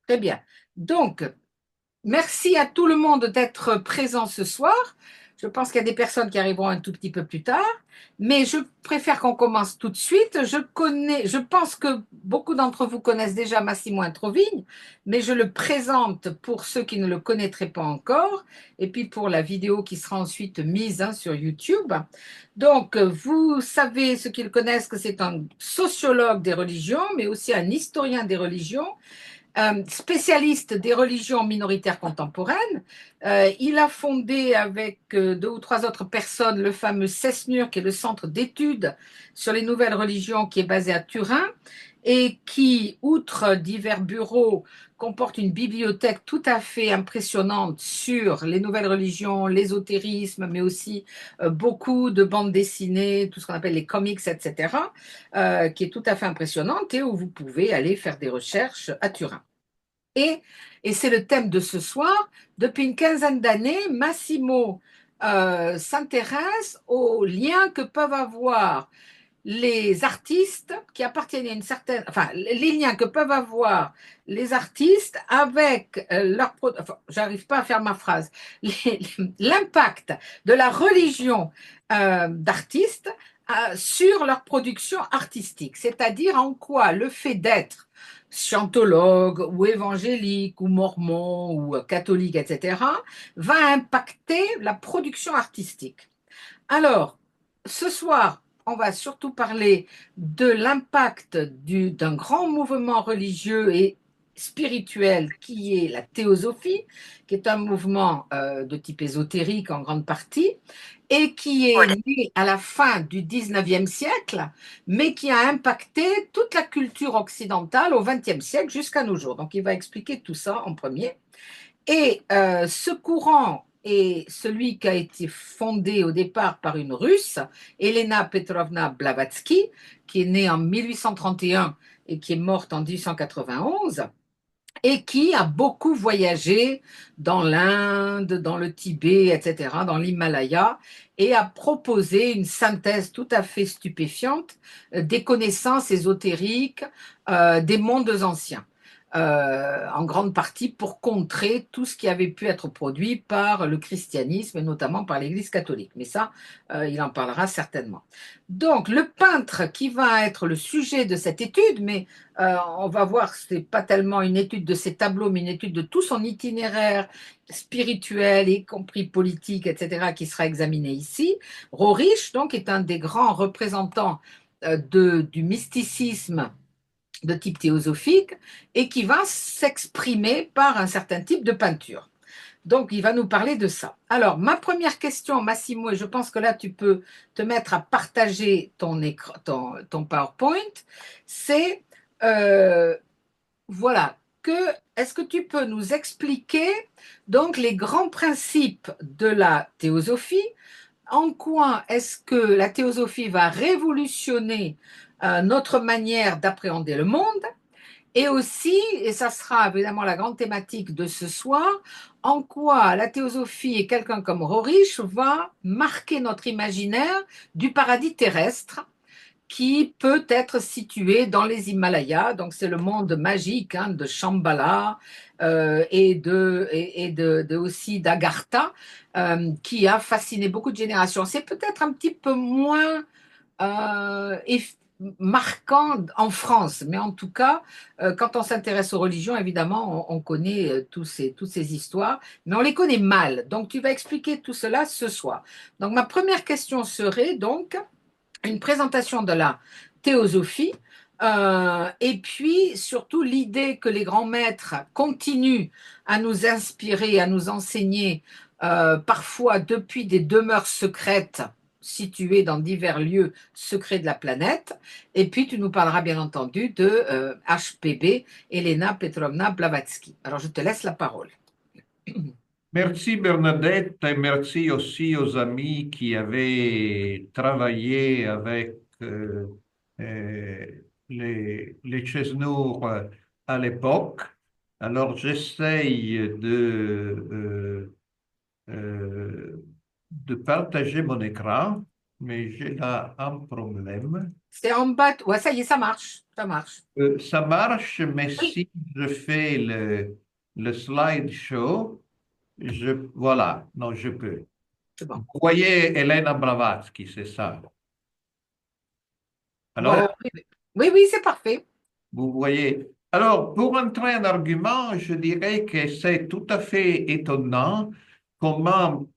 Très bien. Donc, merci à tout le monde d'être présent ce soir. Je pense qu'il y a des personnes qui arriveront un tout petit peu plus tard, mais je préfère qu'on commence tout de suite. Je pense que beaucoup d'entre vous connaissent déjà Massimo Introvigne, mais je le présente pour ceux qui ne le connaîtraient pas encore, et puis pour la vidéo qui sera ensuite mise sur YouTube. Donc, vous savez, ceux qui le connaissent, que c'est un sociologue des religions, mais aussi un historien des religions, spécialiste des religions minoritaires contemporaines. Il a fondé avec deux ou trois autres personnes le fameux CESNUR, qui est le centre d'études sur les nouvelles religions, qui est basé à Turin et qui, outre divers bureaux, comporte une bibliothèque tout à fait impressionnante sur les nouvelles religions, l'ésotérisme, mais aussi beaucoup de bandes dessinées, tout ce qu'on appelle les comics, etc., qui est tout à fait impressionnante et où vous pouvez aller faire des recherches à Turin. Et, et c'est le thème de ce soir. Depuis une quinzaine d'années, Massimo s'intéresse aux liens que peuvent avoir les artistes qui appartiennent à une certaine, enfin, les liens que peuvent avoir les artistes avec enfin, j'arrive pas à faire ma phrase, l'impact de la religion d'artistes sur leur production artistique, c'est-à-dire en quoi le fait d'être scientologue ou évangélique ou mormon ou catholique, etc., va impacter la production artistique. Alors, ce soir, on va surtout parler de l'impact d'un grand mouvement religieux et spirituel qui est la théosophie, qui est un mouvement de type ésotérique en grande partie, et qui est né à la fin du 19e siècle, mais qui a impacté toute la culture occidentale au 20e siècle jusqu'à nos jours. Donc, il va expliquer tout ça en premier. Et ce courant est celui qui a été fondé au départ par une Russe, Elena Petrovna Blavatsky, qui est née en 1831 et qui est morte en 1891, et qui a beaucoup voyagé dans l'Inde, dans le Tibet, etc., dans l'Himalaya, et a proposé une synthèse tout à fait stupéfiante des connaissances ésotériques des mondes anciens. En grande partie pour contrer tout ce qui avait pu être produit par le christianisme et notamment par l'Église catholique. Mais ça, il en parlera certainement. Donc, le peintre qui va être le sujet de cette étude, mais on va voir, ce n'est pas tellement une étude de ses tableaux, mais une étude de tout son itinéraire spirituel, y compris politique, etc., qui sera examiné ici. Rohrich, donc, est un des grands représentants du mysticisme de type théosophique et qui va s'exprimer par un certain type de peinture. Donc, il va nous parler de ça. Alors, ma première question, Massimo, et je pense que là, tu peux te mettre à partager ton écran, ton PowerPoint, c'est, euh, voilà, est-ce que tu peux nous expliquer donc les grands principes de la théosophie? En quoi est-ce que la théosophie va révolutionner notre manière d'appréhender le monde? Et aussi, et ça sera évidemment la grande thématique de ce soir, en quoi la théosophie et quelqu'un comme Rohrich va marquer notre imaginaire du paradis terrestre qui peut être situé dans les Himalayas. Donc c'est le monde magique de Shambhala et aussi d'Agartha qui a fasciné beaucoup de générations. C'est peut-être un petit peu moins marquant en France, mais en tout cas, quand on s'intéresse aux religions, évidemment, on connaît toutes ces histoires, mais on les connaît mal. Donc, tu vas expliquer tout cela ce soir. Donc, ma première question serait donc une présentation de la théosophie, et puis surtout l'idée que les grands maîtres continuent à nous inspirer, à nous enseigner, parfois depuis des demeures secrètes situées dans divers lieux secrets de la planète. Et puis tu nous parleras bien entendu de HPB, Elena Petrovna Blavatsky. Alors je te laisse la parole. Merci Bernadette et merci aussi aux amis qui avaient travaillé avec euh, les Chesnours à l'époque. Alors j'essaye de partager mon écran. mais j'ai là un problème. C'est en bas. Ouais, ça y est, ça marche. Ça marche. Ça marche, mais Oui, si je fais le slideshow, voilà, non, je peux. c'est bon. Vous voyez Elena Blavatsky, c'est ça. Voilà. Alors, Oui, oui, oui, oui, c'est parfait. vous voyez. Alors, pour entrer en argument, je dirais que c'est tout à fait étonnant comment,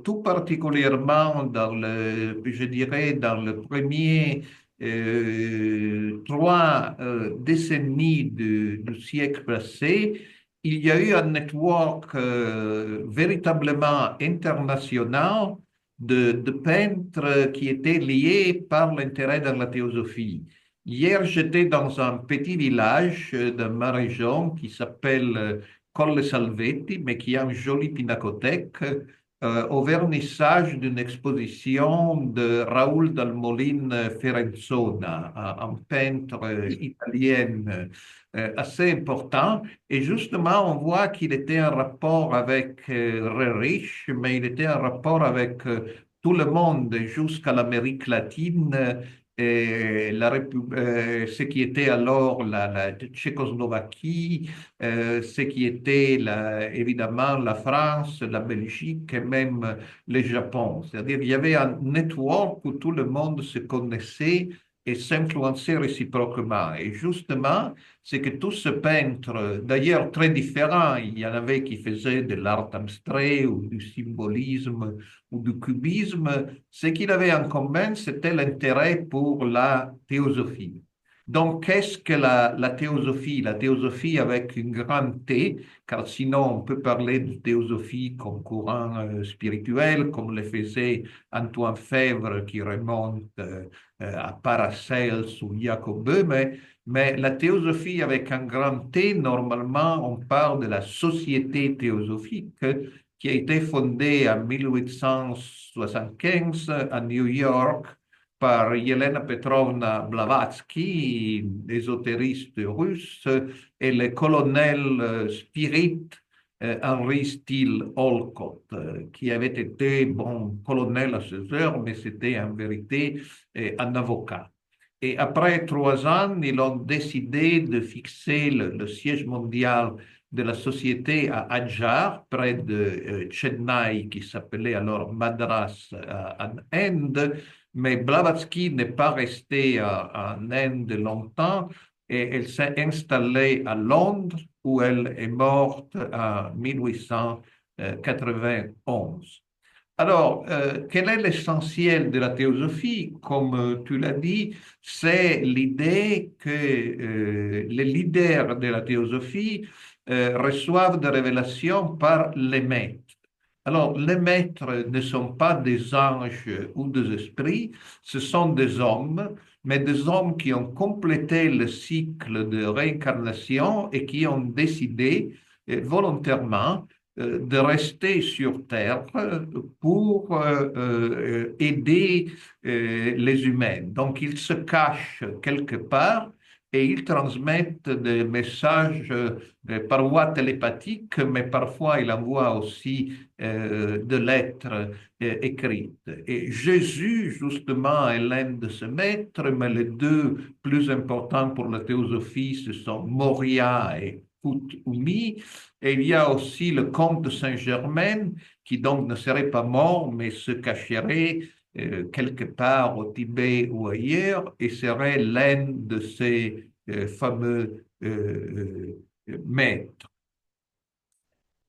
tout particulièrement dans je dirais, dans le premier 3 décennies du siècle passé, il y a eu un network véritablement international de peintres qui étaient liés par l'intérêt dans la théosophie. Hier, j'étais dans un petit village de ma région qui s'appelle Colle Salvetti, mais qui a une jolie pinacothèque, au vernissage d'une exposition de Raoul Dalmolin Ferenzona, un peintre italien assez important. Et justement, on voit qu'il était en rapport avec Rerich, mais il était en rapport avec tout le monde jusqu'à l'Amérique latine et ce qui était alors la Tchécoslovaquie, ce qui était évidemment la France, la Belgique et même le Japon. C'est-à-dire qu'il y avait un network où tout le monde se connaissait et s'influençait réciproquement. Et justement, c'est que tous ces peintres, d'ailleurs très différents, il y en avait qui faisaient de l'art abstrait ou du symbolisme ou du cubisme, ce qu'il avait en commun, c'était l'intérêt pour la théosophie. Donc, qu'est-ce que la théosophie? La théosophie avec une grande T, car sinon on peut parler de théosophie comme courant spirituel, comme le faisait Antoine Fèvre qui remonte à Paracels ou Jacob Böhme, mais la théosophie avec un grand T, normalement on parle de la société théosophique qui a été fondée en 1875 à New York par Yelena Petrovna Blavatsky, ésotériste russe, et le colonel Spirit Henry Steele Olcott, qui avait été, bon, colonel à ses heures, mais c'était en vérité un avocat. Et après 3 ans, ils ont décidé de fixer le siège mondial de la société à Adjar, près de Chennai, qui s'appelait alors Madras en Inde. Mais Blavatsky n'est pas resté en Inde longtemps et elle s'est installée à Londres où elle est morte en 1891. Alors, quel est l'essentiel de la théosophie? Comme tu l'as dit, c'est l'idée que les leaders de la théosophie reçoivent des révélations par les maîtres. Alors, les maîtres ne sont pas des anges ou des esprits, ce sont des hommes, mais des hommes qui ont complété le cycle de réincarnation et qui ont décidé volontairement de rester sur Terre pour aider les humains. Donc, ils se cachent quelque part et ils transmettent des messages par voie télépathique, mais parfois ils envoient aussi de lettres écrites. Et Jésus, justement, est l'un de ces maîtres, mais les deux plus importants pour la théosophie, ce sont Moria et Kut-Umi. Et il y a aussi le comte de Saint-Germain, qui donc ne serait pas mort, mais se cacherait quelque part au Tibet ou ailleurs, et serait l'un de ces fameux maîtres.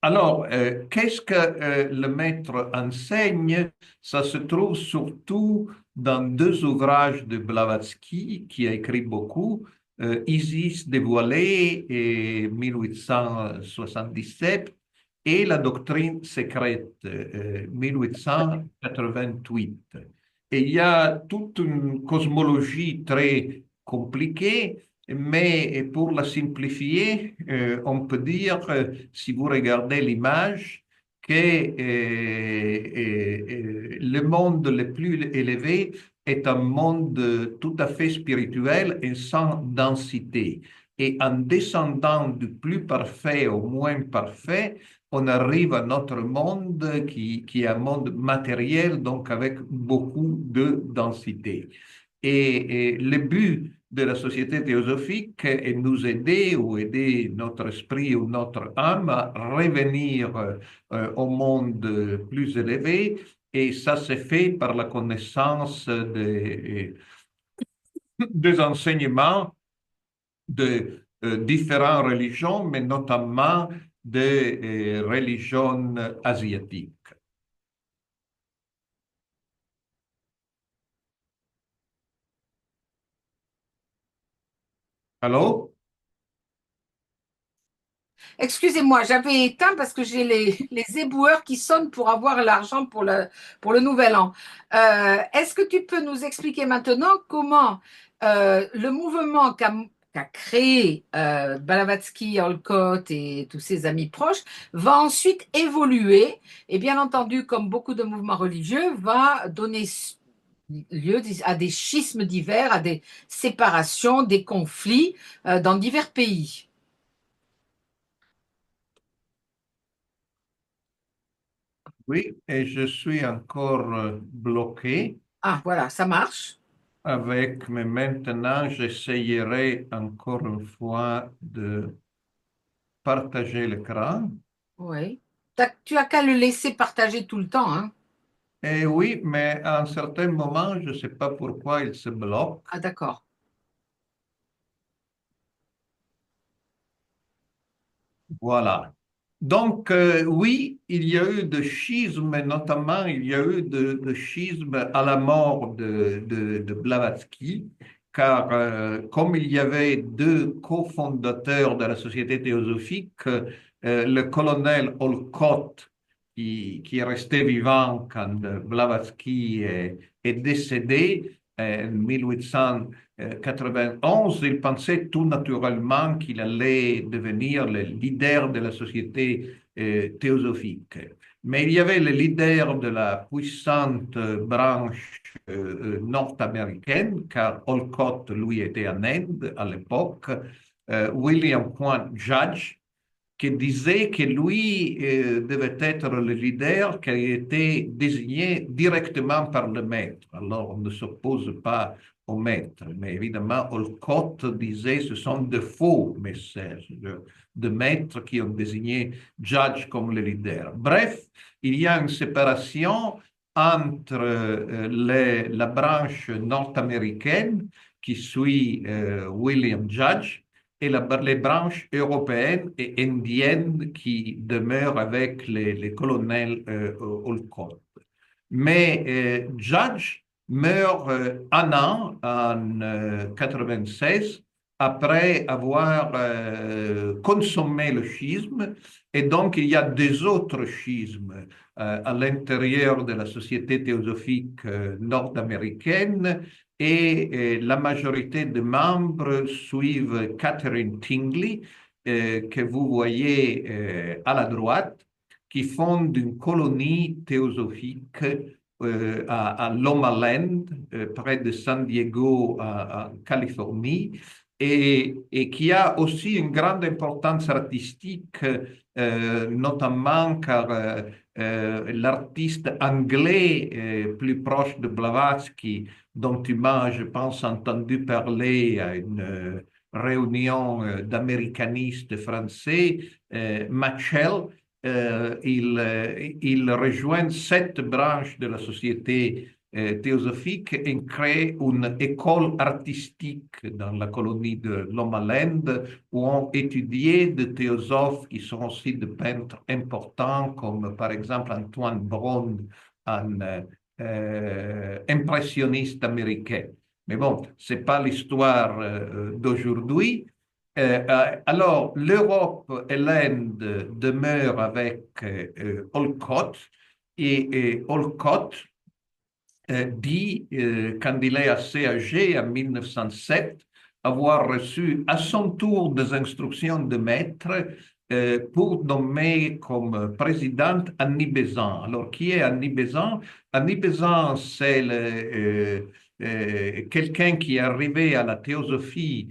Alors, qu'est-ce que le maître enseigne? Ça se trouve surtout dans 2 ouvrages de Blavatsky, qui a écrit beaucoup, Isis dévoilée et 1877, et La doctrine secrète, 1888. Et il y a toute une cosmologie très compliquée, mais pour la simplifier, on peut dire, si vous regardez l'image, que le monde le plus élevé est un monde tout à fait spirituel et sans densité. Et en descendant du plus parfait au moins parfait, on arrive à notre monde qui est un monde matériel, donc avec beaucoup de densité. Et le but de la société théosophique est de nous aider ou aider notre esprit ou notre âme à revenir au monde plus élevé. Et ça se fait par la connaissance des enseignements de différentes religions, mais notamment des religions asiatiques. Allô? Excusez-moi, j'avais éteint parce que j'ai les éboueurs qui sonnent pour avoir l'argent pour le nouvel an. Est-ce que tu peux nous expliquer maintenant comment le mouvement qu'a créé Blavatsky, Olcott et tous ses amis proches va ensuite évoluer et bien entendu, comme beaucoup de mouvements religieux, va donner lieu à des schismes divers, à des séparations, des conflits dans divers pays. Oui, et je suis encore bloqué Ah, voilà, ça marche. avec, mais maintenant j'essayerai encore une fois de partager l'écran. Oui. Tu as qu'à le laisser partager tout le temps, hein. Et oui, mais à un certain moment, je ne sais pas pourquoi il se bloque. Ah, d'accord. Voilà. Donc, oui, il y a eu de schismes, notamment il y a eu de schismes à la mort de Blavatsky, car comme il y avait deux cofondateurs de la Société théosophique, le colonel Olcott, qui est resté vivant quand Blavatsky est décédé en 1891, il pensait tout naturellement qu'il allait devenir le leader de la société théosophique. Mais il y avait le leader de la puissante branche nord-américaine, car Olcott, lui, était en Inde à l'époque, William Point Judge, qui disait que lui devait être le leader qui a été désigné directement par le maître. Alors, on ne s'oppose pas au maître, mais évidemment, Olcott disait que ce sont de faux messages de maîtres qui ont désigné Judge comme le leader. Bref, il y a une séparation entre la branche nord-américaine qui suit William Judge et les branches européennes et indiennes qui demeurent avec les colonels Olcott. Mais Judge meurt un an en 96 après avoir consommé le schisme et donc il y a des autres schismes à l'intérieur de la société théosophique nord-américaine et la majorité des membres suivent Catherine Tingley que vous voyez à la droite qui fonde une colonie théosophique à Loma Land, près de San Diego, en Californie, et qui a aussi une grande importance artistique, notamment car l'artiste anglais plus proche de Blavatsky, dont tu m'as, je pense, entendu parler à une réunion d'américanistes français, Matchell, il rejoint cette branche de la société théosophique et crée une école artistique dans la colonie de Lomaland où ont étudié des théosophes qui sont aussi des peintres importants comme par exemple Antoine Braun, un impressionniste américain. Mais bon, ce n'est pas l'histoire d'aujourd'hui. Alors, l'Europe et l'Inde demeurent avec Olcott et Olcott dit, quand il est assez âgé, en 1907, avoir reçu à son tour des instructions de maître pour nommer comme présidente Annie Besant. Alors, qui est Annie Besant? Annie Besant, c'est quelqu'un qui est arrivé à la théosophie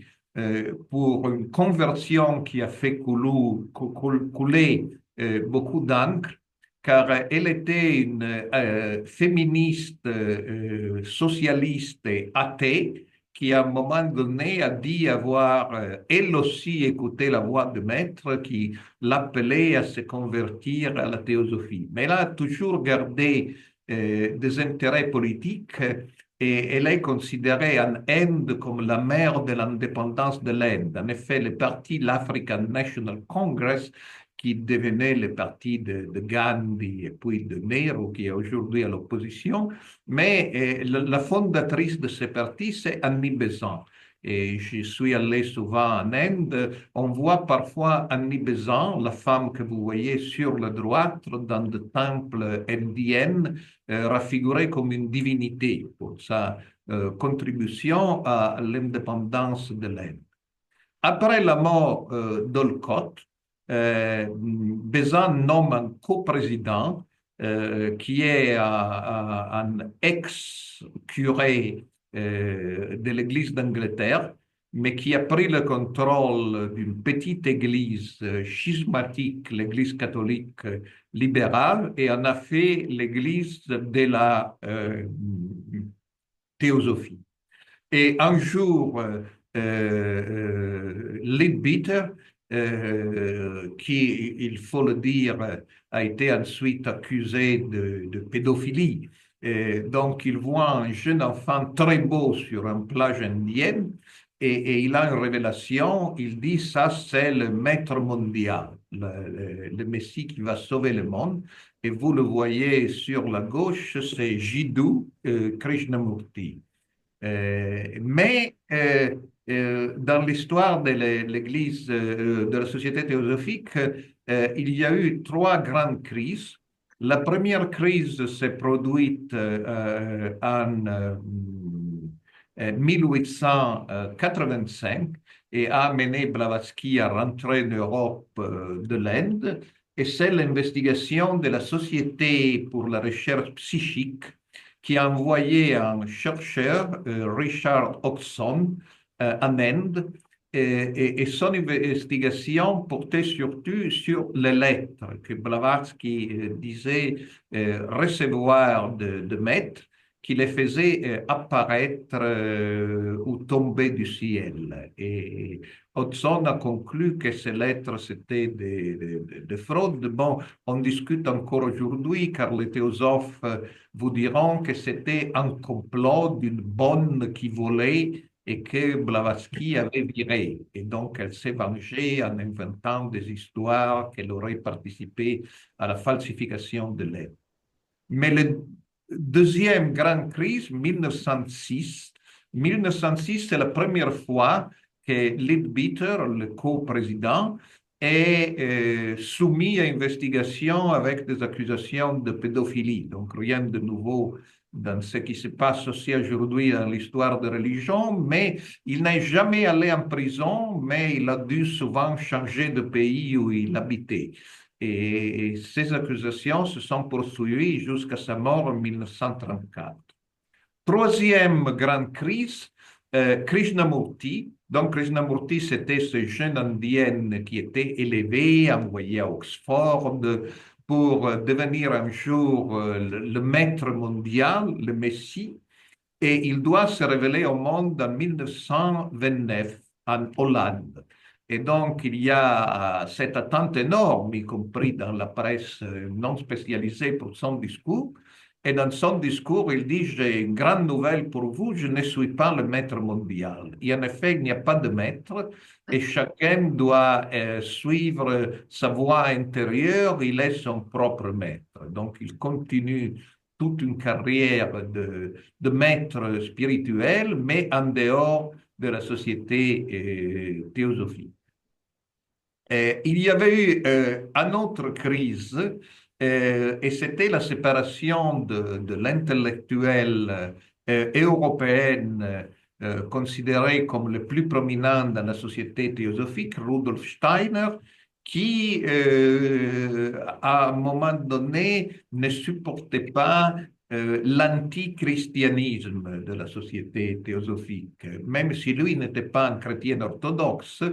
pour une conversion qui a fait couler beaucoup d'encre, car elle était une féministe, socialiste et athée, qui à un moment donné a dit avoir elle aussi écouté la voix de maître qui l'appelait à se convertir à la théosophie. Mais elle a toujours gardé des intérêts politiques et elle est considérée en Inde comme la mère de l'indépendance de l'Inde. En effet, le parti, l'African National Congress, qui devenait le parti de Gandhi et puis de Nehru, qui est aujourd'hui à l'opposition, mais la fondatrice de ce parti, c'est Annie Besant. Et je suis allé souvent en Inde. On voit parfois Annie Besant, la femme que vous voyez sur la droite, dans le temple indien, raffigurée comme une divinité pour sa contribution à l'indépendance de l'Inde. Après la mort d'Olcott, Bézin nomme un coprésident qui est un ex-curé de l'Église d'Angleterre, mais qui a pris le contrôle d'une petite église schismatique, l'Église catholique libérale, et en a fait l'Église de la théosophie. Et un jour, Leadbeater, qui, il faut le dire, a été ensuite accusé de pédophilie. Et donc, il voit un jeune enfant très beau sur une plage indienne et il a une révélation. Il dit, ça, c'est le maître mondial, le Messie qui va sauver le monde. Et vous le voyez sur la gauche, c'est Jiddu Krishnamurti. Mais dans l'histoire de l'Église, de la société théosophique, il y a eu trois grandes crises. La première crise s'est produite en 1885 et a amené Blavatsky à rentrer en Europe de l'Inde. Et c'est l'investigation de la Société pour la recherche psychique qui a envoyé un chercheur, Richard Hodgson, en Inde, et son investigation portait surtout sur les lettres que Blavatsky disait recevoir de maîtres qui les faisaient apparaître ou tomber du ciel. Et Hodgson a conclu que ces lettres, c'était des fraudes. Bon, on discute encore aujourd'hui car les théosophes vous diront que c'était un complot d'une bonne qui volait et que Blavatsky avait viré. Et donc, elle s'est vengée en inventant des histoires qu'elle aurait participé à la falsification de lettres. Mais la deuxième grande crise, 1906, 1906, c'est la première fois que Leadbeater, le co-président, est soumis à investigation avec des accusations de pédophilie. Donc, rien de nouveau dans ce qui se passe aussi aujourd'hui dans l'histoire de religion, mais il n'est jamais allé en prison, mais il a dû souvent changer de pays où il habitait. Et ces accusations se sont poursuivies jusqu'à sa mort en 1934. Troisième grande crise, Krishnamurti. Donc, Krishnamurti, c'était ce jeune indien qui était élevé, envoyé à Oxford pour devenir un jour le maître mondial, le Messie. Et il doit se révéler au monde en 1929 en Hollande. Et donc, il y a cette attente énorme, y compris dans la presse non spécialisée pour son discours. Et dans son discours, il dit, j'ai une grande nouvelle pour vous, je ne suis pas le maître mondial. Et en effet, il n'y a pas de maître et chacun doit suivre sa voie intérieure, il est son propre maître. Donc, il continue toute une carrière de maître spirituel, mais en dehors de la société théosophique. Il y avait eu une autre crise, et c'était la séparation de l'intellectuel européen considéré comme le plus prominent dans la société théosophique, Rudolf Steiner, qui, à un moment donné, ne supportait pas l'antichristianisme de la société théosophique. Même si lui n'était pas un chrétien orthodoxe,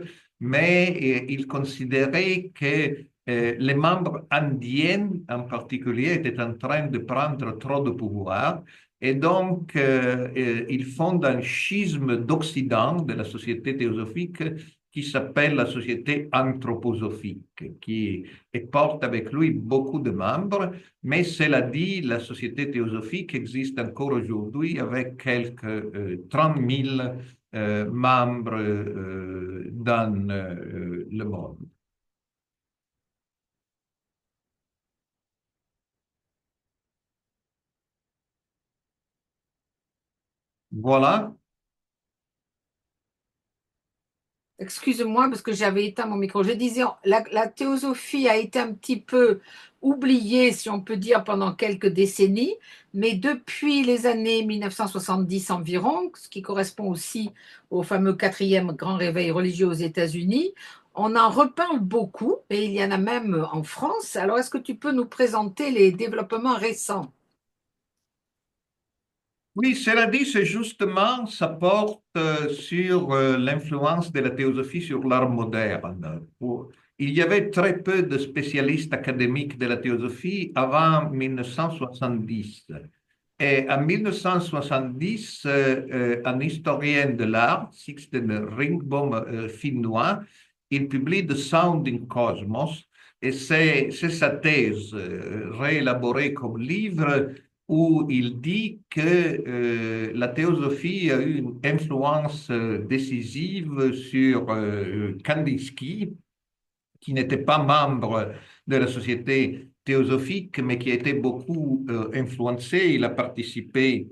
mais il considérait que les membres indiens en particulier étaient en train de prendre trop de pouvoir. Et donc, il fonde un schisme d'Occident de la société théosophique qui s'appelle la société anthroposophique, qui et porte avec lui beaucoup de membres, mais cela dit, la société théosophique existe encore aujourd'hui avec quelques 30 000 membres dans le monde. Voilà. Excuse-moi parce que j'avais éteint mon micro. Je disais, la théosophie a été un petit peu oubliée, si on peut dire, pendant quelques décennies, mais depuis les années 1970 environ, ce qui correspond aussi au fameux quatrième grand réveil religieux aux États-Unis, on en reparle beaucoup et il y en a même en France. Alors, est-ce que tu peux nous présenter les développements récents? Oui, cela dit, c'est justement, ça porte sur l'influence de la théosophie sur l'art moderne. Il y avait très peu de spécialistes académiques de la théosophie avant 1970. Et en 1970, un historien de l'art, Sixten Ringbaum, finnois, il publie The Sounding Cosmos, et c'est sa thèse réélaborée comme livre où il dit que la théosophie a eu une influence décisive sur Kandinsky, qui n'était pas membre de la société théosophique, mais qui a été beaucoup influencé. Il a participé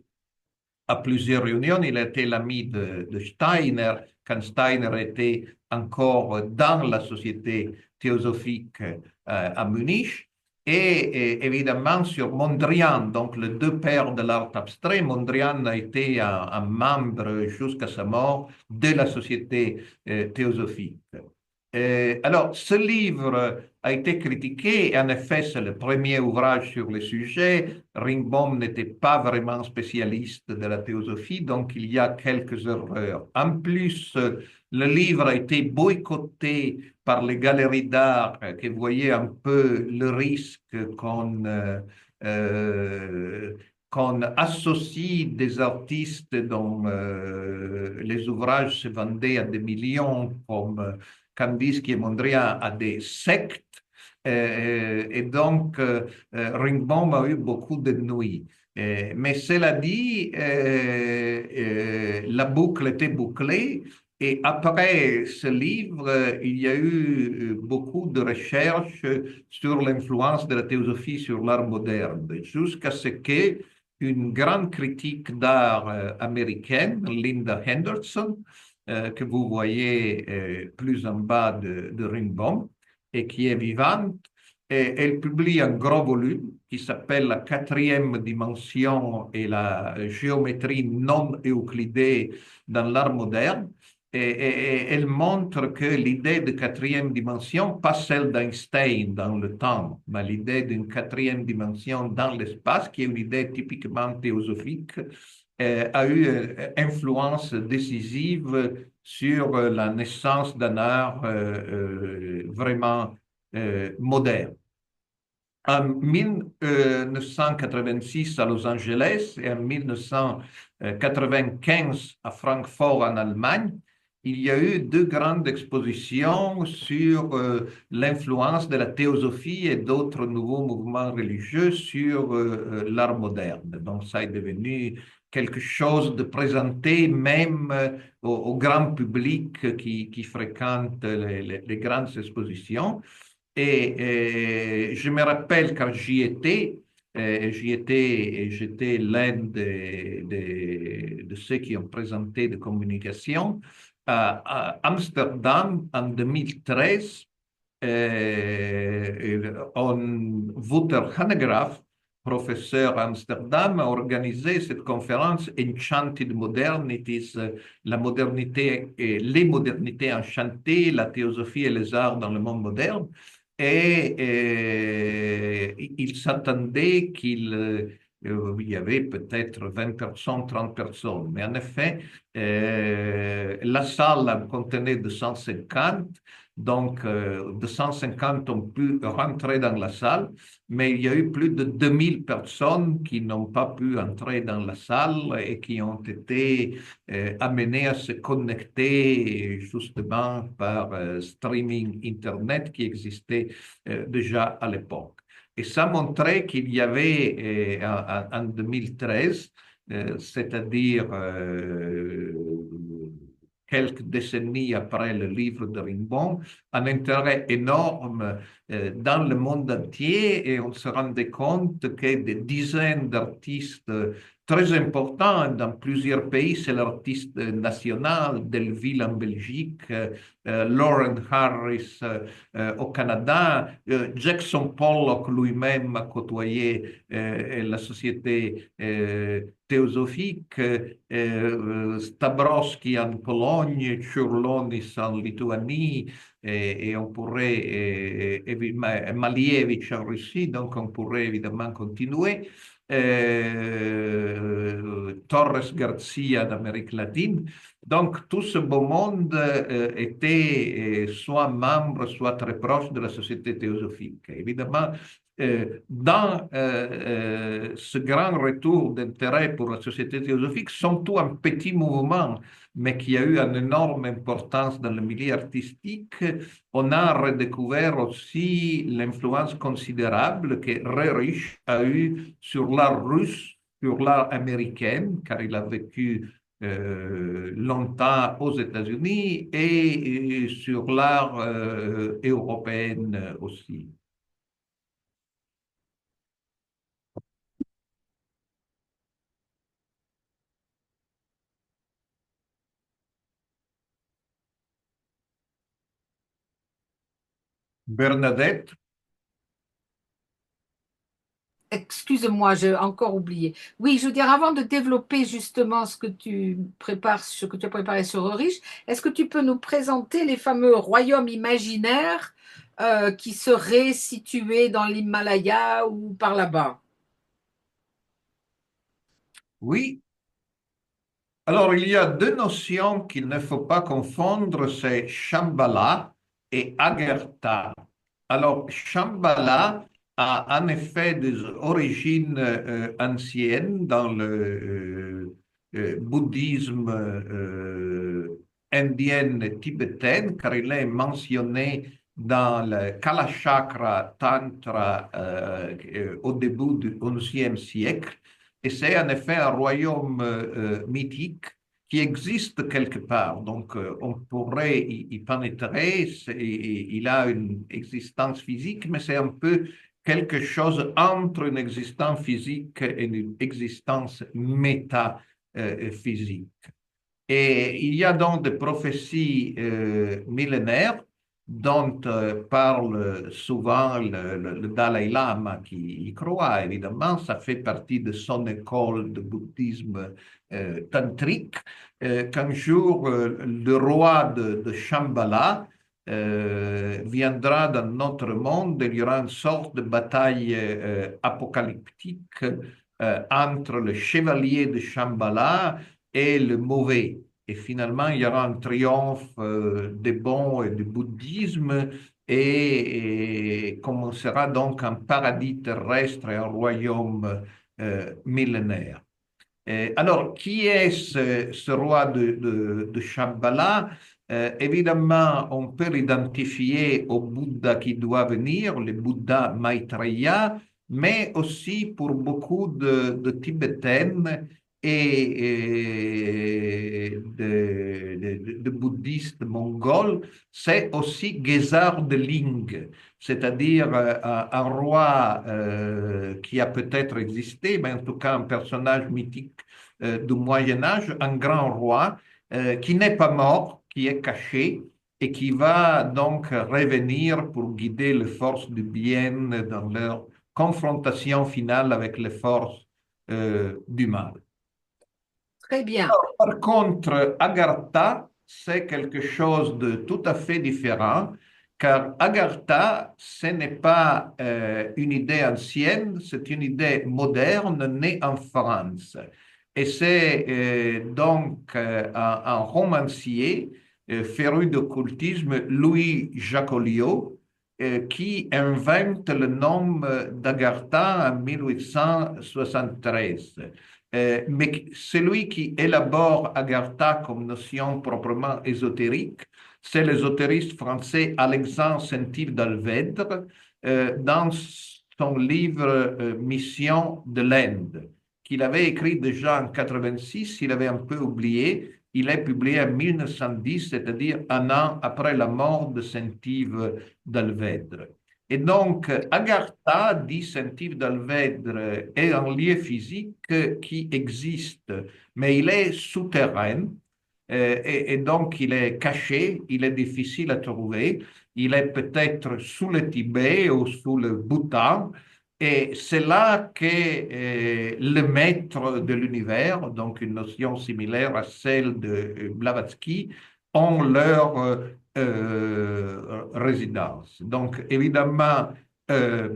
à plusieurs réunions. Il a été l'ami de Steiner quand Steiner était encore dans la société théosophique à Munich. Et évidemment, sur Mondrian, donc le deux pères de l'art abstrait, Mondrian a été un membre jusqu'à sa mort de la société théosophique. Alors, ce livre a été critiqué, et en effet, c'est le premier ouvrage sur le sujet. Ringbaum n'était pas vraiment spécialiste de la théosophie, donc il y a quelques erreurs. En plus, le livre a été boycotté par les galeries d'art qui voyaient un peu le risque euh, qu'on associe des artistes dont les ouvrages se vendaient à des millions, comme Kandinsky et Mondrian, à des sectes. Et donc, Ringbaum a eu beaucoup de nuits. Mais cela dit, la boucle était bouclée. Et après ce livre, il y a eu beaucoup de recherches sur l'influence de la théosophie sur l'art moderne, jusqu'à ce que une grande critique d'art américaine, Linda Henderson, que vous voyez plus en bas de Ringbaum, et qui est vivante, et elle publie un gros volume qui s'appelle La quatrième dimension et la géométrie non euclidée dans l'art moderne. Et elle montre que l'idée de quatrième dimension, pas celle d'Einstein dans le temps, mais l'idée d'une quatrième dimension dans l'espace, qui est une idée typiquement théosophique, a eu influence décisive sur la naissance d'un art vraiment moderne. En 1986 à Los Angeles et en 1995 à Francfort en Allemagne, il y a eu deux grandes expositions sur l'influence de la théosophie et d'autres nouveaux mouvements religieux sur l'art moderne. Donc ça est devenu quelque chose de présenté même au grand public qui fréquente les grandes expositions. Et je me rappelle quand j'y étais et j'étais l'un de ceux qui ont présenté des communications à Amsterdam en 2013. Wouter Hanegraaff, professeur à Amsterdam, a organisé cette conférence Enchanted Modernities, la modernité et les modernités enchantées, la théosophie et les arts dans le monde moderne. Et il s'attendait il y avait peut-être 20 personnes, 30 personnes. Mais en effet, la salle contenait 250, donc 250 ont pu rentrer dans la salle, mais il y a eu plus de 2000 personnes qui n'ont pas pu entrer dans la salle et qui ont été amenées à se connecter justement par streaming Internet qui existait déjà à l'époque. Et ça montrait qu'il y avait en 2013, c'est-à-dire quelques décennies après le livre de Rimbaud, un intérêt énorme dans le monde entier et on se rendait compte que des dizaines d'artistes très importants dans plusieurs pays, c'est l'artiste national, Delville en Belgique, Lauren Harris au Canada, Jackson Pollock lui-même a côtoyé la société théosophique, Stabrowski en Pologne, Churlonis en Lituanie, et on pourrait, Malievich en Russie, donc on pourrait évidemment continuer. Torres Garcia en Amérique latine. Donc, tout ce beau monde était soit membre, soit très proche de la société théosophique. Évidemment, dans ce grand retour d'intérêt pour la société théosophique, sont tout un petit mouvement, mais qui a eu une énorme importance dans le milieu artistique, on a redécouvert aussi l'influence considérable que Rerich a eue sur l'art russe, sur l'art américain, car il a vécu longtemps aux États-Unis et sur l'art européen aussi. Bernadette, Excuse-moi, j'ai encore oublié. Oui, je veux dire, avant de développer justement ce que tu prépares, ce que tu as préparé sur Riche, est-ce que tu peux nous présenter les fameux royaumes imaginaires qui seraient situés dans l'Himalaya ou par là-bas? oui. Alors, il y a deux notions qu'il ne faut pas confondre, c'est Shambhala et Agartha. Alors, Shambhala a en effet des origines anciennes dans le bouddhisme indien et tibétain, car il est mentionné dans le Kalachakra Tantra au début du XIe siècle. Et c'est en effet un royaume mythique qui existe quelque part. Donc, on pourrait y pénétrer. Il a une existence physique, mais c'est un peu quelque chose entre une existence physique et une existence métaphysique. Et il y a donc des prophéties millénaires dont parle souvent le Dalai Lama qui y croit, évidemment. Ça fait partie de son école de bouddhisme tantrique. Qu'un jour, le roi de Shambhala viendra dans notre monde et il y aura une sorte de bataille apocalyptique entre le chevalier de Shambhala et le mauvais. Et finalement, il y aura un triomphe des bons et du bouddhisme et commencera donc un paradis terrestre et un royaume millénaire. Alors, qui est ce roi de Shambhala? Évidemment, on peut l'identifier au Bouddha qui doit venir, le Bouddha Maitreya, mais aussi pour beaucoup de Tibétaines et de bouddhistes mongols, c'est aussi Gesar de Ling, c'est-à-dire un roi qui a peut-être existé, mais en tout cas un personnage mythique du Moyen Âge, un grand roi qui n'est pas mort, qui est caché et qui va donc revenir pour guider les forces du bien dans leur confrontation finale avec les forces du mal. Très bien. Par contre, Agartha, c'est quelque chose de tout à fait différent. car Agartha, ce n'est pas une idée ancienne, c'est une idée moderne née en France. Et c'est donc un romancier féru d'occultisme, Louis Jacoliot, qui invente le nom d'Agartha en 1873. Mais celui qui élabore Agartha comme notion proprement ésotérique, c'est l'ésotériste français Alexandre Saint-Yves d'Alvèdre dans son livre Mission de l'Inde, qu'il avait écrit déjà en 86, il avait un peu oublié. Il est publié en 1910, c'est-à-dire un an après la mort de Saint-Yves d'Alvèdre. Et donc, Agartha, dit Saint-Yves d'Alvèdre, est un lieu physique qui existe, mais il est souterrain et donc il est caché, il est difficile à trouver, il est peut-être sous le Tibet ou sous le Bhoutan, et c'est là que le maître de l'univers, donc une notion similaire à celle de Blavatsky, ont leur résidence. Donc évidemment, euh,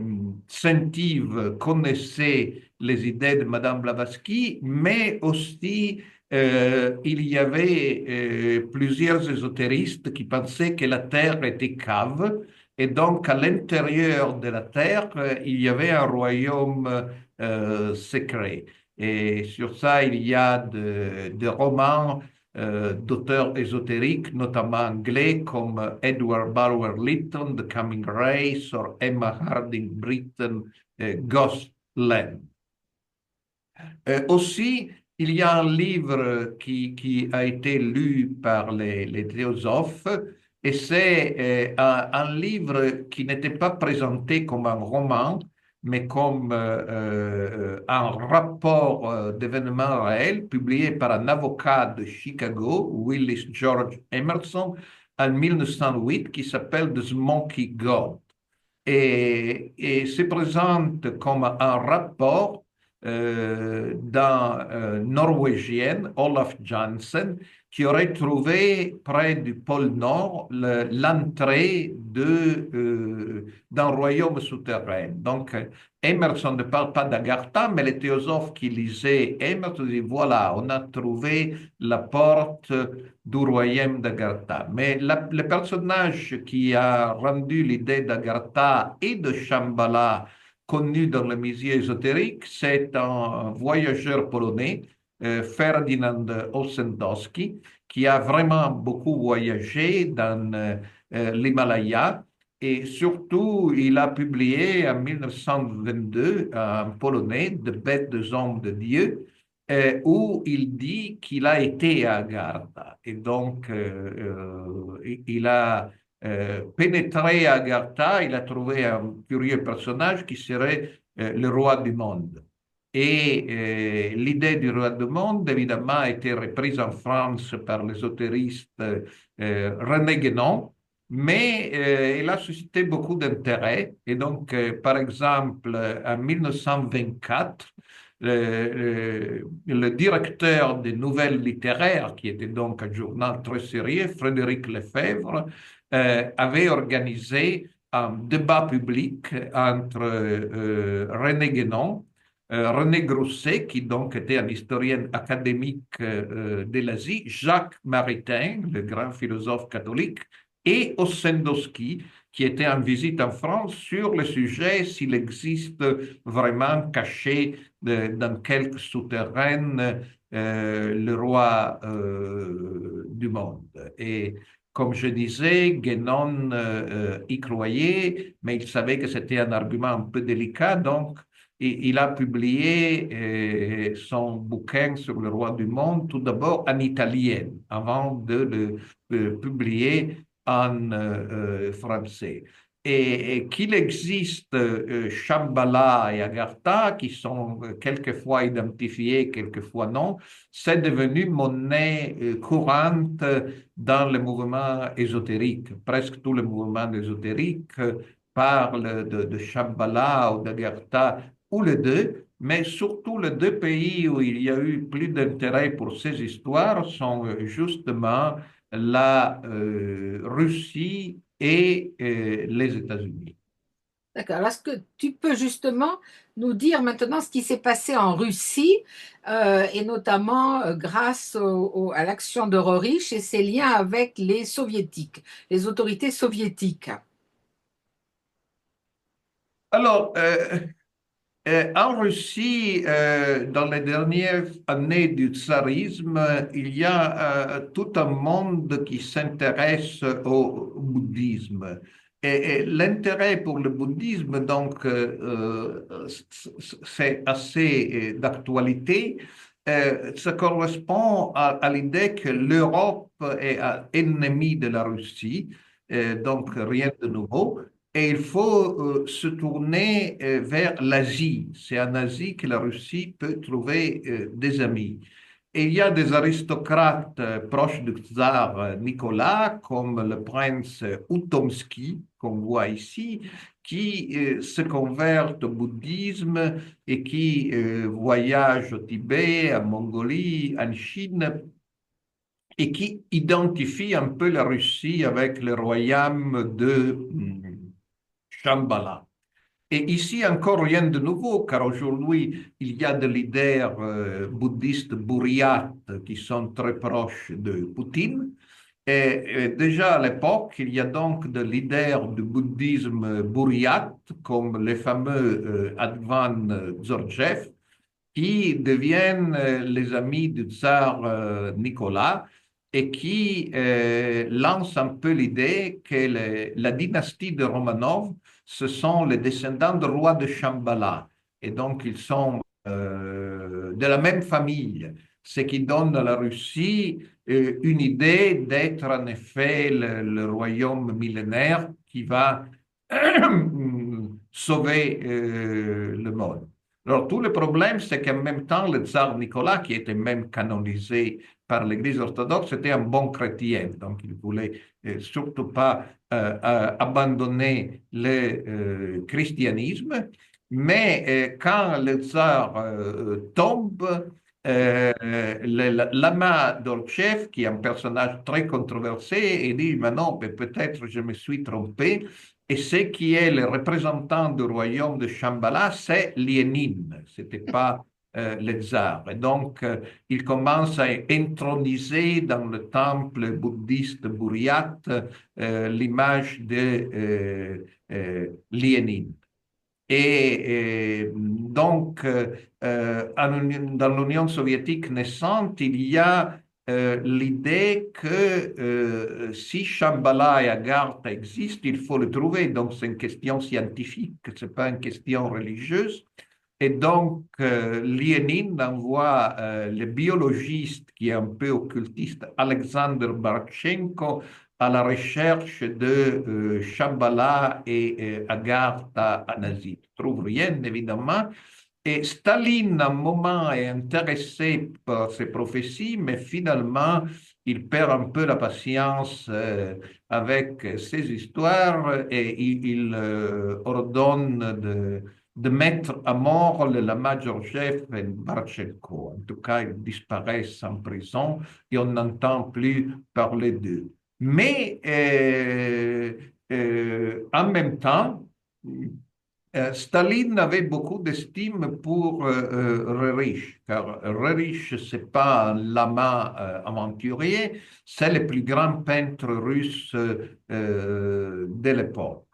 Saint-Yves connaissait les idées de Madame Blavatsky, mais aussi il y avait plusieurs ésotéristes qui pensaient que la Terre était cave et donc à l'intérieur de la Terre, il y avait un royaume secret. Et sur ça, il y a des romans d'auteurs ésotériques, notamment anglais, comme Edward Bulwer Lytton, The Coming Race, ou Emma Harding Britten, Ghostland. Aussi, il y a un livre qui a été lu par les théosophes, et c'est un livre qui n'était pas présenté comme un roman, mais comme un rapport d'événements réels publié par un avocat de Chicago, Willis George Emerson, en 1908, qui s'appelle The Smoky God. Et se présente comme un rapport d'un Norvégien, Olaf Jansen, qui aurait trouvé près du pôle Nord l'entrée d'un royaume souterrain. Donc, Emerson ne parle pas d'Agartha, mais les théosophes qui lisaient Emerson disent, voilà, on a trouvé la porte du royaume d'Agartha. Mais le personnage qui a rendu l'idée d'Agartha et de Shambhala connu dans le milieu ésotérique, c'est un voyageur polonais, Ferdinand Ossendowski, qui a vraiment beaucoup voyagé dans l'Himalaya. Et surtout, il a publié en 1922 en polonais, De bêtes de hommes de Dieu, où il dit qu'il a été à Agartha. Et donc, il a pénétré à Agartha, il a trouvé un curieux personnage qui serait le roi du monde. Et l'idée du roi du monde, évidemment, a été reprise en France par l'ésotériste René Guénon, mais elle a suscité beaucoup d'intérêt. Et donc, par exemple, en 1924, le directeur des nouvelles littéraires, qui était donc un journal très sérieux, Frédéric Lefebvre, avait organisé un débat public entre René Guénon, René Grousset, qui donc était un historien académique de l'Asie, Jacques Maritain, le grand philosophe catholique, et Ossendowski, qui était en visite en France sur le sujet s'il existe vraiment caché dans quelques souterrains le roi du monde. Et comme je disais, Guénon y croyait, mais il savait que c'était un argument un peu délicat, donc il a publié son bouquin sur le roi du monde tout d'abord en italien, avant de le publier en français. Et qu'il existe Shambhala et Agartha, qui sont quelquefois identifiés, quelquefois non, c'est devenu monnaie courante dans le mouvement ésotérique. Presque tous les mouvements ésotériques parlent de Shambhala ou d'Agartha, ou les deux, mais surtout les deux pays où il y a eu plus d'intérêt pour ces histoires sont justement la Russie et les États-Unis. D'accord. Alors, est-ce que tu peux justement nous dire maintenant ce qui s'est passé en Russie, et notamment grâce à l'action de Rorich et ses liens avec les soviétiques, les autorités soviétiques? Alors, en Russie, dans les dernières années du tsarisme, il y a tout un monde qui s'intéresse au bouddhisme. Et l'intérêt pour le bouddhisme, donc, c'est assez d'actualité. Ça correspond à l'idée que l'Europe est ennemie de la Russie, donc rien de nouveau. Et il faut se tourner vers l'Asie. C'est en Asie que la Russie peut trouver des amis. Et il y a des aristocrates proches du tsar Nicolas, comme le prince Outomsky, qu'on voit ici, qui se convertent au bouddhisme et qui voyagent au Tibet, en Mongolie, en Chine, et qui identifient un peu la Russie avec le royaume de Shambhala. Et ici, encore rien de nouveau, car aujourd'hui, il y a des leaders bouddhistes bourriates qui sont très proches de Poutine. Et déjà à l'époque, il y a donc des leaders du bouddhisme bourriate, comme les fameux Advan Georgiev, qui deviennent les amis du tsar Nicolas et qui lancent un peu l'idée que la dynastie de Romanov, ce sont les descendants du roi de Shambhala. Et donc, ils sont de la même famille, ce qui donne à la Russie une idée d'être en effet le royaume millénaire qui va sauver le monde. Alors, tout le problème, c'est qu'en même temps, le tsar Nicolas, qui était même canonisé par l'Église orthodoxe, était un bon chrétien. Donc, il voulait surtout pas abandonner le christianisme. Mais quand le tsar tombe, Lama Dolchev, qui est un personnage très controversé, et dit, mais non, mais peut-être je me suis trompé. Et ce qui est le représentant du royaume de Shambhala, c'est Lénine, ce n'était pas le tsar. Et donc, il commence à introniser dans le temple bouddhiste Buryat l'image de Lénine. Et donc, dans l'Union soviétique naissante, il y a l'idée que si Shambhala et Agartha existent, il faut le trouver. Donc, c'est une question scientifique, ce n'est pas une question religieuse. Et donc, Lénine envoie le biologiste qui est un peu occultiste, Alexander Barchenko, à la recherche de Shambhala et Agartha en Asie. Il ne trouve rien, évidemment. Et Staline, à un moment, est intéressé par ces prophéties, mais finalement, il perd un peu la patience avec ces histoires et il ordonne de mettre à mort le lama Georgiev et Barchenko. En tout cas, ils disparaissent en prison et on n'entend plus parler d'eux. Mais en même temps, Staline avait beaucoup d'estime pour Rerich, car Rerich, ce n'est pas un lama aventurier, c'est le plus grand peintre russe de l'époque.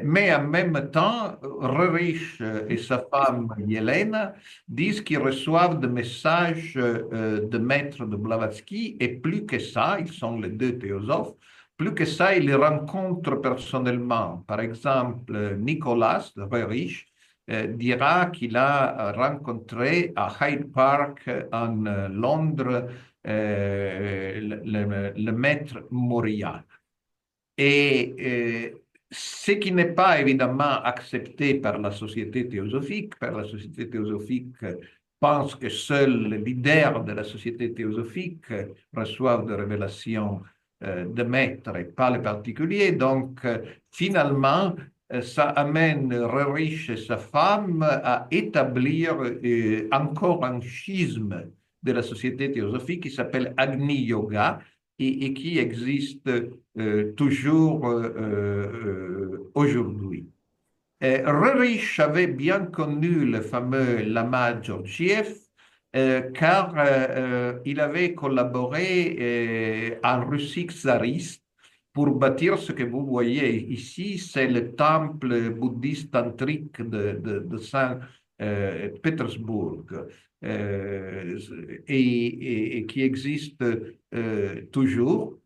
Mais en même temps, Rerich et sa femme Yelena disent qu'ils reçoivent des messages de maître de Blavatsky, et plus que ça, ils sont les deux théosophes, plus que ça, ils les rencontrent personnellement. Par exemple, Nicolas de Rerich dira qu'il a rencontré à Hyde Park en Londres le maître Moria. Et ce qui n'est pas évidemment accepté par la société théosophique, par la société théosophique pense que seuls les leaders de la société théosophique reçoivent des révélations de maîtres et pas les particuliers. Donc, finalement, ça amène Rerich et sa femme à établir encore un schisme de la société théosophique qui s'appelle Agni Yoga, et qui existe toujours aujourd'hui. Roerich avait bien connu le fameux Lama Georgiev car il avait collaboré en Russie tsariste pour bâtir ce que vous voyez ici, c'est le temple bouddhiste tantrique de Saint-Pétersbourg et qui existe toujours.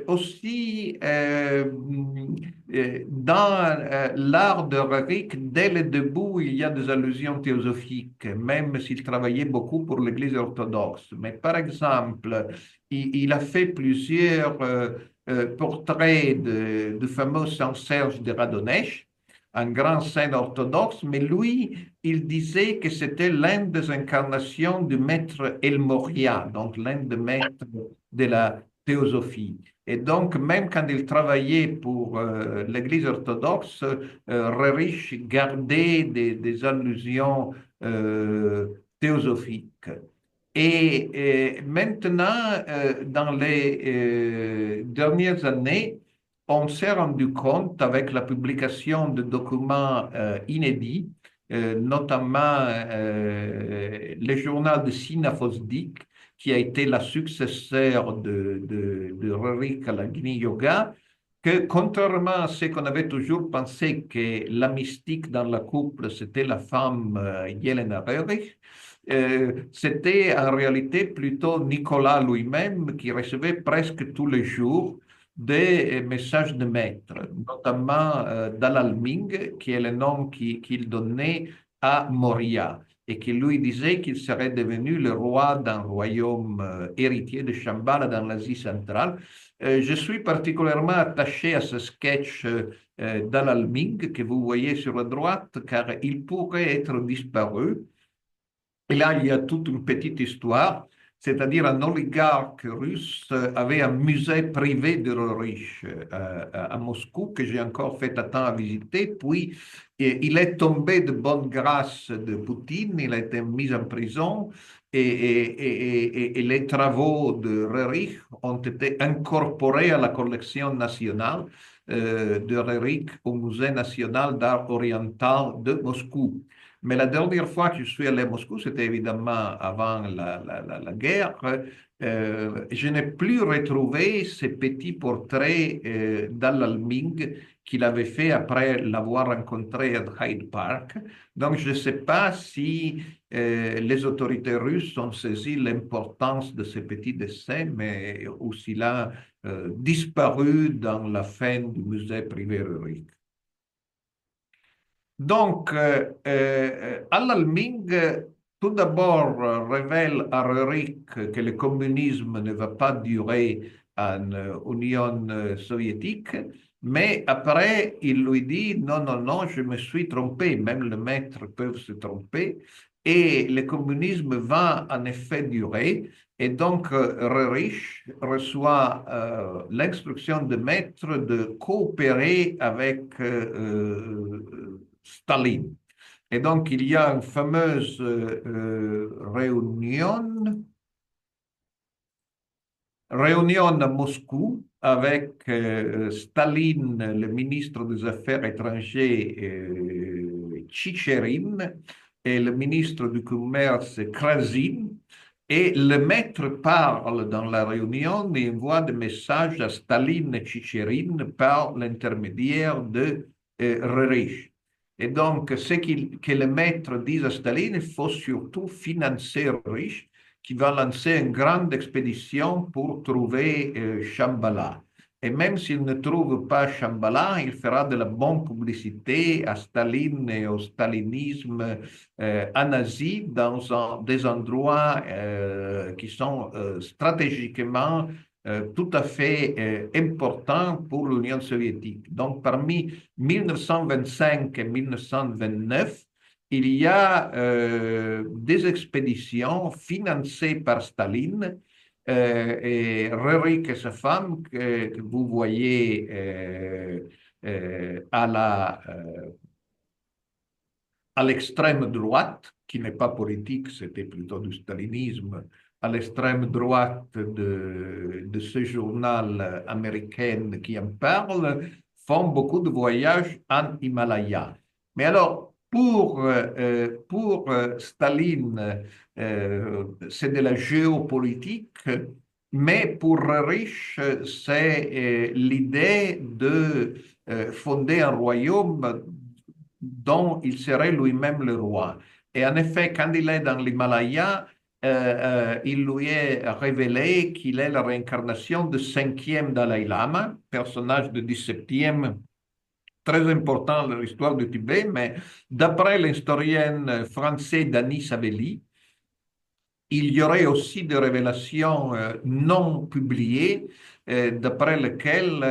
Aussi, dans l'art de Roerich, dès le début, il y a des allusions théosophiques, même s'il travaillait beaucoup pour l'Église orthodoxe. Mais par exemple, il a fait plusieurs portraits du fameux Saint Serge de Radonèche, un grand saint orthodoxe, mais lui, il disait que c'était l'une des incarnations du maître El Morya, donc l'un des maîtres de la théosophie. Et donc, même quand il travaillait pour l'Église orthodoxe, Roerich gardait des allusions théosophiques. Et maintenant, dans les dernières années, on s'est rendu compte avec la publication de documents inédits, notamment le journal de Sina Fosdick, qui a été la successeur de Roerich à l'Agni Yoga, que contrairement à ce qu'on avait toujours pensé que la mystique dans la couple, c'était la femme Jelena Roerich, c'était en réalité plutôt Nicolas lui-même qui recevait presque tous les jours des messages de maître, notamment Dalalming, qui est le nom qu'il donnait à Moria, et qui lui disait qu'il serait devenu le roi d'un royaume héritier de Shambhala dans l'Asie centrale. Je suis particulièrement attaché à ce sketch Dalalming que vous voyez sur la droite, car il pourrait être disparu. Et là, il y a toute une petite histoire, c'est-à-dire un oligarque russe avait un musée privé de Roerich à Moscou que j'ai encore fait un temps à visiter. Puis, il est tombé de bonne grâce de Poutine, il a été mis en prison et les travaux de Roerich ont été incorporés à la collection nationale de Roerich au Musée national d'art oriental de Moscou. Mais la dernière fois que je suis allé à Moscou, c'était évidemment avant la guerre. Je n'ai plus retrouvé ces petits portraits d'Al-Alming qu'il avait fait après l'avoir rencontré à Hyde Park. Donc, je ne sais pas si les autorités russes ont saisi l'importance de ces petits dessins, mais ou s'il a disparu dans la fin du musée privé Roerich. Donc, Al-Alming, tout d'abord, révèle à Roerich que le communisme ne va pas durer en Union soviétique, mais après, il lui dit, non, non, non, je me suis trompé, même les maîtres peuvent se tromper, et le communisme va en effet durer. Et donc, Roerich reçoit l'instruction de maître de coopérer avec Staline. Et donc, il y a une fameuse réunion à Moscou avec Staline, le ministre des Affaires étrangères Tchitcherin et le ministre du Commerce Krasin. Et le maître parle dans la réunion et envoie des messages à Staline et Tchitcherin par l'intermédiaire de Roerich. Et donc, que le maître dit à Staline, il faut surtout financer Roerich, qui va lancer une grande expédition pour trouver Shambhala. Et même s'il ne trouve pas Shambhala, il fera de la bonne publicité à Staline et au stalinisme en Asie dans des endroits qui sont stratégiquement tout à fait importants pour l'Union soviétique. Donc, parmi 1925 et 1929, il y a des expéditions financées par Staline et Roerich et sa femme que vous voyez à l'extrême droite, qui n'est pas politique, c'était plutôt du stalinisme à l'extrême droite de ce journal américain qui en parle, font beaucoup de voyages en Himalaya. Mais alors, pour Staline, c'est de la géopolitique, mais pour Rich, c'est l'idée de fonder un royaume dont il serait lui-même le roi. Et en effet, quand il est dans l'Himalaya, il lui est révélé qu'il est la réincarnation du cinquième Dalai Lama, personnage du 17e, très important dans l'histoire du Tibet, mais d'après l'historienne français Dany Savelli, il y aurait aussi des révélations non publiées d'après lesquelles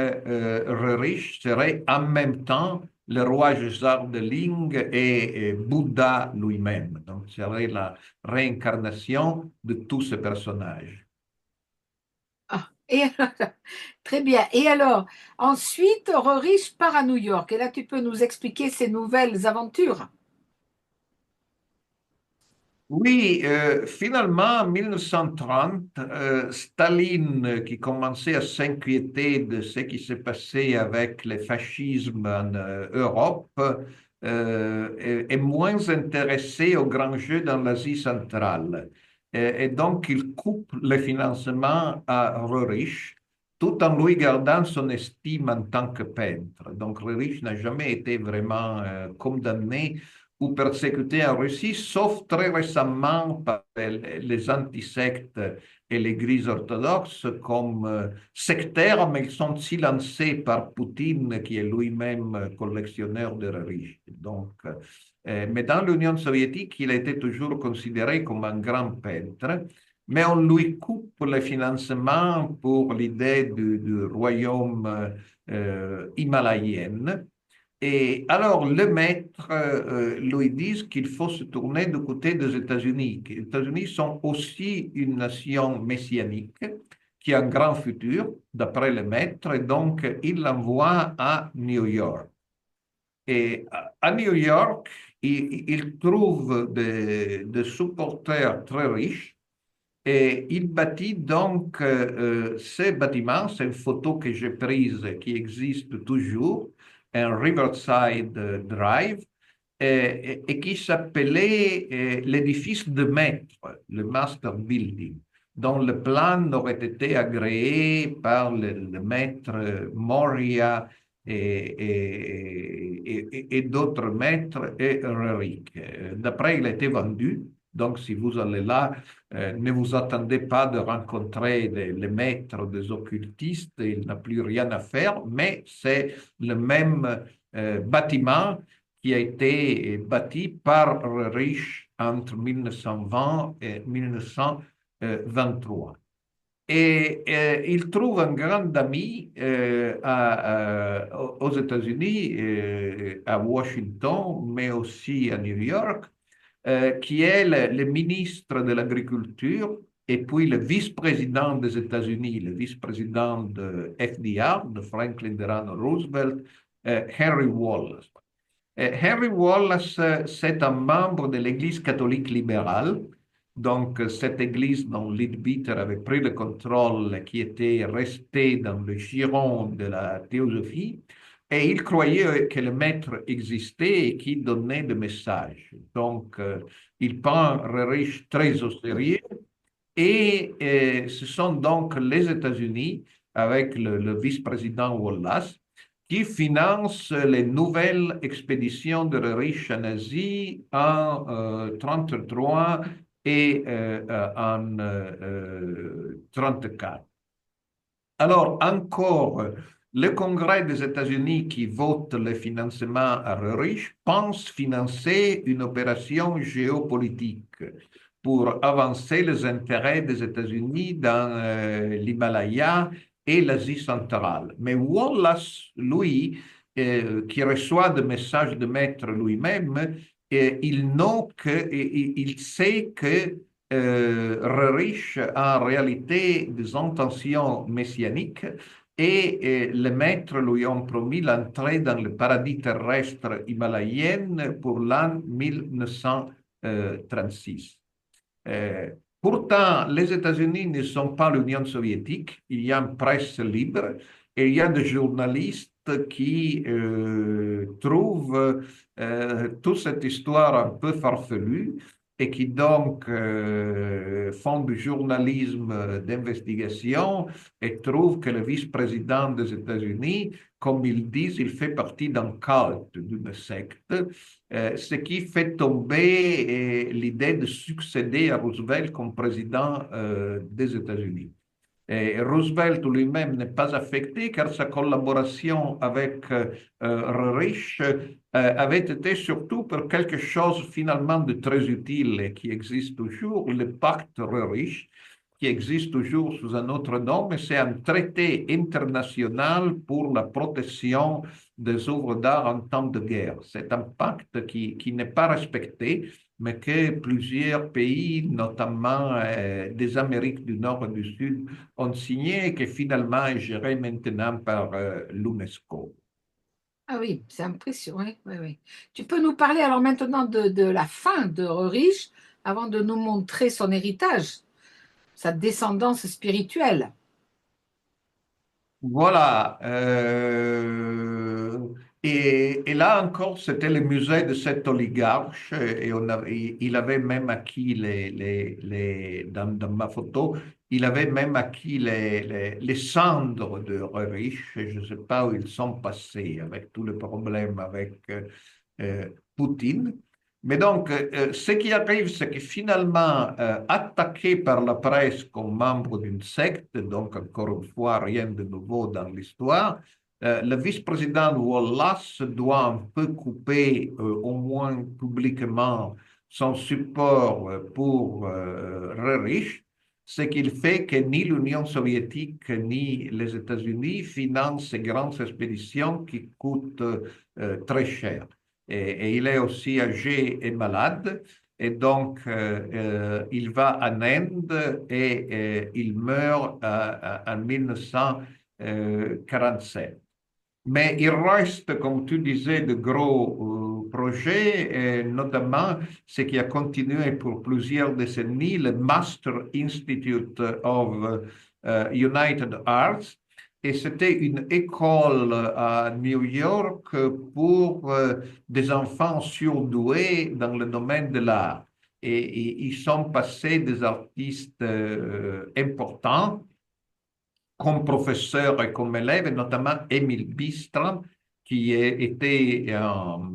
Rerish serait en même temps le roi Gesar de Ling et Bouddha lui-même. Donc, serait la réincarnation de tous ces personnages. Ah, et alors, très bien. Et alors, ensuite, Rorich part à New York. Et là, tu peux nous expliquer ses nouvelles aventures. Oui, finalement, en 1930, Staline, qui commençait à s'inquiéter de ce qui s'est passé avec le fascisme en Europe, est moins intéressé aux grands jeux dans l'Asie centrale. Et donc, il coupe le financement à Roerich, tout en lui gardant son estime en tant que peintre. Donc, Roerich n'a jamais été vraiment condamné ou persécutés en Russie, sauf très récemment par les antisectes et l'Église orthodoxe comme sectaires, mais ils sont silencés par Poutine, qui est lui-même collectionneur de reliques. Donc, mais dans l'Union soviétique, il a été toujours considéré comme un grand peintre, mais on lui coupe le financement pour l'idée du royaume himalayenne. Et alors, le maître lui dit qu'il faut se tourner du côté des États-Unis. Les États-Unis sont aussi une nation messianique qui a un grand futur, d'après le maître, et donc il l'envoie à New York. Et à New York, il trouve des supporters très riches et il bâtit donc ces bâtiments. C'est une photo que j'ai prise qui existe toujours, un Riverside Drive, et qui s'appelait l'édifice de maître, le Master Building, dont le plan aurait été agréé par le maître Moria et d'autres maîtres et Rerick. D'après, il a été vendu. Donc, si vous allez là, ne vous attendez pas de rencontrer les maîtres des occultistes, il n'a plus rien à faire, mais c'est le même bâtiment qui a été bâti par Rich entre 1920 et 1923. Et il trouve un grand ami aux États-Unis, à Washington, mais aussi à New York, qui est le ministre de l'Agriculture et puis le vice-président des États-Unis, le vice-président de FDR, de Franklin Delano Roosevelt, Henry Wallace. Henry Wallace, c'est un membre de l'Église catholique libérale. Donc, cette église dont Leadbeater avait pris le contrôle, qui était restée dans le giron de la théosophie, et il croyait que le maître existait et qu'il donnait des messages. Donc, il prend Rerich très au sérieux, et ce sont donc les États-Unis, avec le vice-président Wallace, qui finance les nouvelles expéditions de riches en Asie en 1933 et en 1934. Alors, encore, le Congrès des États-Unis qui vote le financement à riches pense financer une opération géopolitique pour avancer les intérêts des États-Unis dans l'Himalaya et l'Asie centrale. Mais Wallace, lui, qui reçoit des messages de maître lui-même, il sait que Rerich a en réalité des intentions messianiques et les maîtres lui ont promis l'entrée dans le paradis terrestre himalayenne pour l'an 1936. Pourtant, les États-Unis ne sont pas l'Union soviétique. Il y a une presse libre et il y a des journalistes qui trouvent toute cette histoire un peu farfelue et qui donc font du journalisme d'investigation et trouvent que le vice-président des États-Unis, comme ils disent, il fait partie d'un culte, d'une secte, ce qui fait tomber l'idée de succéder à Roosevelt comme président des États-Unis. Et Roosevelt lui-même n'est pas affecté car sa collaboration avec Rich avait été surtout pour quelque chose finalement de très utile et qui existe toujours, le pacte Rich, qui existe toujours sous un autre nom, mais c'est un traité international pour la protection des œuvres d'art en temps de guerre. C'est un pacte qui n'est pas respecté, mais que plusieurs pays, notamment des Amériques du Nord et du Sud, ont signé et qui finalement est géré maintenant par l'UNESCO. Ah oui, c'est impressionnant. Oui, oui, oui. Tu peux nous parler alors maintenant de la fin de Ulrich avant de nous montrer son héritage, sa descendance spirituelle. Voilà. Et là encore, c'était le musée de cet oligarche et il avait même acquis dans ma photo, il avait même acquis les cendres de Rerich. Je ne sais pas où ils sont passés avec tout le problème avec Poutine. Mais donc, ce qui arrive, c'est que finalement, attaqué par la presse comme membre d'une secte, donc encore une fois, rien de nouveau dans l'histoire, le vice-président Wallace doit un peu couper, au moins publiquement, son support pour Rerich, ce qui fait que ni l'Union soviétique ni les États-Unis financent ces grandes expéditions qui coûtent très cher et il est aussi âgé et malade. Et donc, il va en Inde et il meurt en 1947. Mais il reste, comme tu disais, de gros projets, et notamment ce qui a continué pour plusieurs décennies, le Master Institute of United Arts. Et c'était une école à New York pour des enfants surdoués dans le domaine de l'art. Et ils sont passés des artistes importants comme professeur et comme élève, et notamment Émile Bistram, qui était un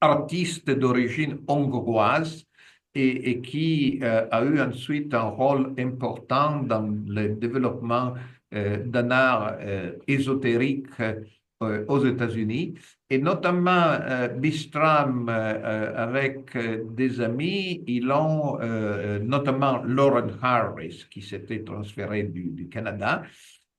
artiste d'origine hongroise et qui a eu ensuite un rôle important dans le développement d'un art ésotérique aux États-Unis. Et notamment, Bistram, avec des amis, ils ont, notamment Lauren Harris, qui s'était transféré du Canada,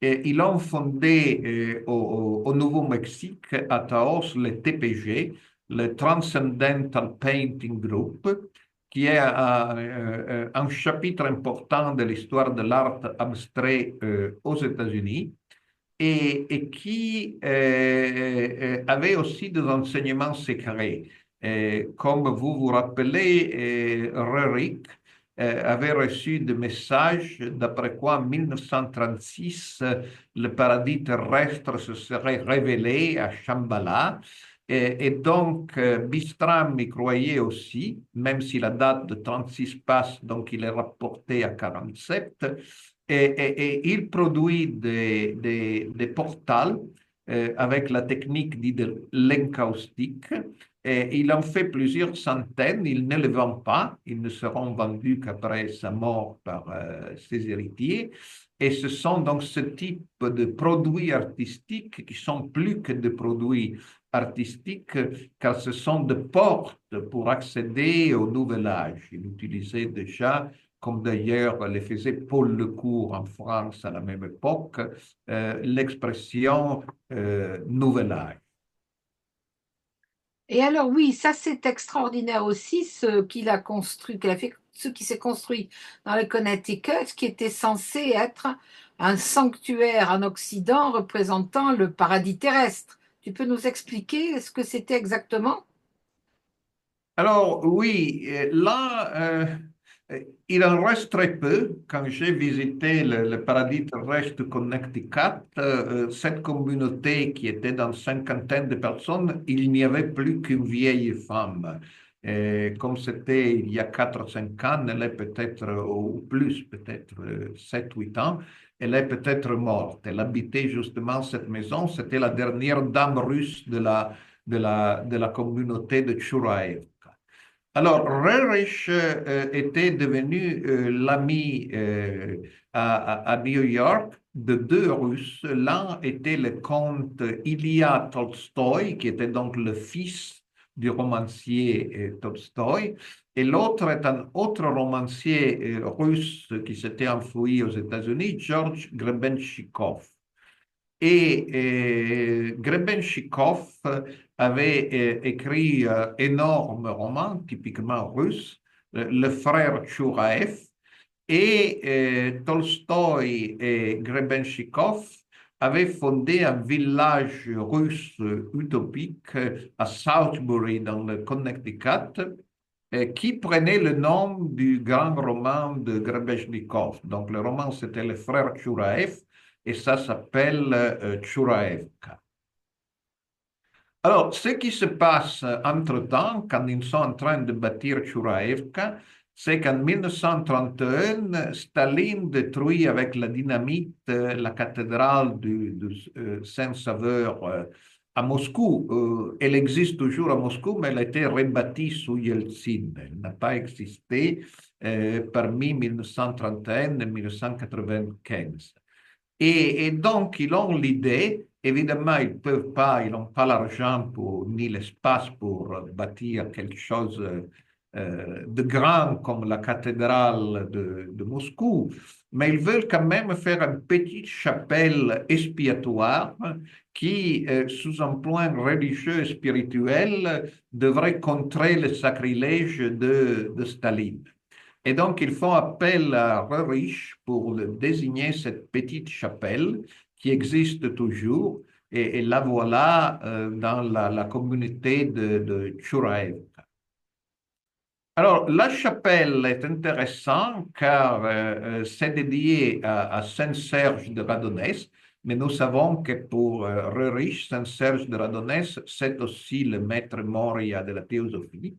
et ils ont fondé au Nouveau-Mexique, à Taos, le TPG, le Transcendental Painting Group, qui est un chapitre important de l'histoire de l'art abstrait aux États-Unis et qui avait aussi des enseignements secrets. Comme vous vous rappelez, Roerich avait reçu des messages d'après quoi en 1936, le paradis terrestre se serait révélé à Shambhala. Et donc, Bistram y croyait aussi, même si la date de 36 passe, donc il est rapporté à 47. Et il produit des portals avec la technique dite de l'encaustique. Et il en fait plusieurs centaines, il ne les vend pas, ils ne seront vendus qu'après sa mort par ses héritiers. Et ce sont donc ce type de produits artistiques qui sont plus que des produits artistiques, car ce sont des portes pour accéder au nouvel âge. Il utilisait déjà, comme d'ailleurs le faisait Paul Lecourt en France à la même époque, l'expression nouvel âge. Et alors oui, ça c'est extraordinaire aussi, ce qu'il a construit, qu'il a fait, ce qui s'est construit dans le Connecticut, qui était censé être un sanctuaire en Occident représentant le paradis terrestre. Tu peux nous expliquer ce que c'était exactement? Alors oui, là, Il en reste très peu. Quand j'ai visité le paradis terrestre de Connecticut, cette communauté qui était dans une cinquantaine de personnes, il n'y avait plus qu'une vieille femme. Et comme c'était il y a 4 ou 5 ans, elle est peut-être, ou plus, peut-être 7, 8 ans, elle est peut-être morte. Elle habitait justement cette maison. C'était la dernière dame russe de la communauté de Churaev. Alors, Rerich était devenu l'ami à New York de deux Russes. L'un était le comte Ilya Tolstoï, qui était donc le fils du romancier Tolstoï, et l'autre est un autre romancier russe qui s'était enfoui aux États-Unis, Georges Grebenchikov. Et Grebenchikov avait écrit énorme roman, typiquement russe, Le frère Tchouraev, et Tolstoï et Grebenchikov avaient fondé un village russe utopique à Southbury, dans le Connecticut, qui prenait le nom du grand roman de Grebenchikov. Donc le roman, c'était Le frère Tchouraev, et ça s'appelle Tchouraevka. Alors, ce qui se passe entre-temps, quand ils sont en train de bâtir Tchouraevka, c'est qu'en 1931, Staline détruit avec la dynamite la cathédrale de Saint-Sauveur à Moscou. Elle existe toujours à Moscou, mais elle a été rebâtie sous Yeltsin. Elle n'a pas existé parmi 1931 et 1995. Et donc, ils ont l'idée, évidemment, ils peuvent pas, ils n'ont pas l'argent pour, ni l'espace pour bâtir quelque chose de grand comme la cathédrale de Moscou, mais ils veulent quand même faire une petite chapelle expiatoire qui, sous un point religieux et spirituel, devrait contrer le sacrilège de Staline. Et donc, ils font appel à Rerich pour désigner cette petite chapelle qui existe toujours. Et la voilà dans la communauté de Tchouraev. Alors, la chapelle est intéressante car c'est dédié à Saint-Serge de Radonès, mais nous savons que pour Rerich, Saint-Serge de Radonès, c'est aussi le maître Moria de la théosophie.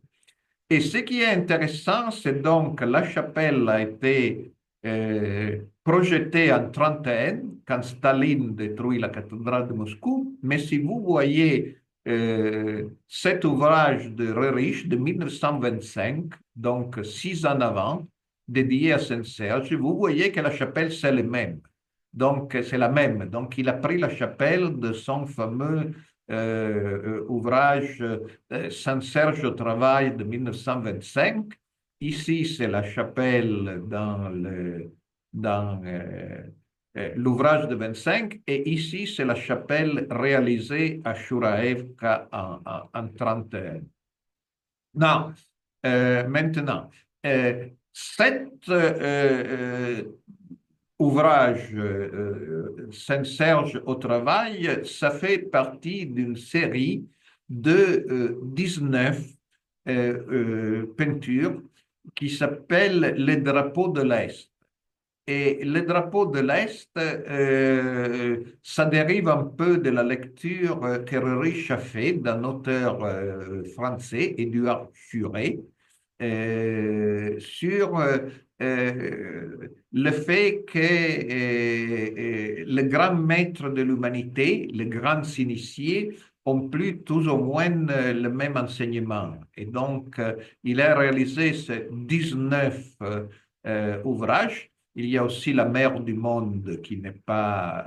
Et ce qui est intéressant, c'est donc que la chapelle a été projetée en 1931, quand Staline détruit la cathédrale de Moscou. Mais si vous voyez cet ouvrage de Rerich de 1925, donc 6 ans avant, dédié à Saint-Serge, vous voyez que la chapelle, c'est la même. Donc, c'est la même. Donc, il a pris la chapelle de son fameux ouvrage Saint-Serge au travail de 1925. Ici, c'est la chapelle dans l'ouvrage de 25, et ici, c'est la chapelle réalisée à Churaevka en 31. Non, maintenant, cet ouvrage Saint-Serge au travail, ça fait partie d'une série de 19 peintures qui s'appelle Les drapeaux de l'Est. Et le drapeau de l'Est, ça dérive un peu de la lecture que Rerich a fait d'un auteur français, Édouard Furet, sur le fait que les grands maîtres de l'humanité, les grands initiés, ont plus tous au moins le même enseignement. Et donc, il a réalisé ces 19 ouvrages. Il y a aussi la mer du monde qui n'est pas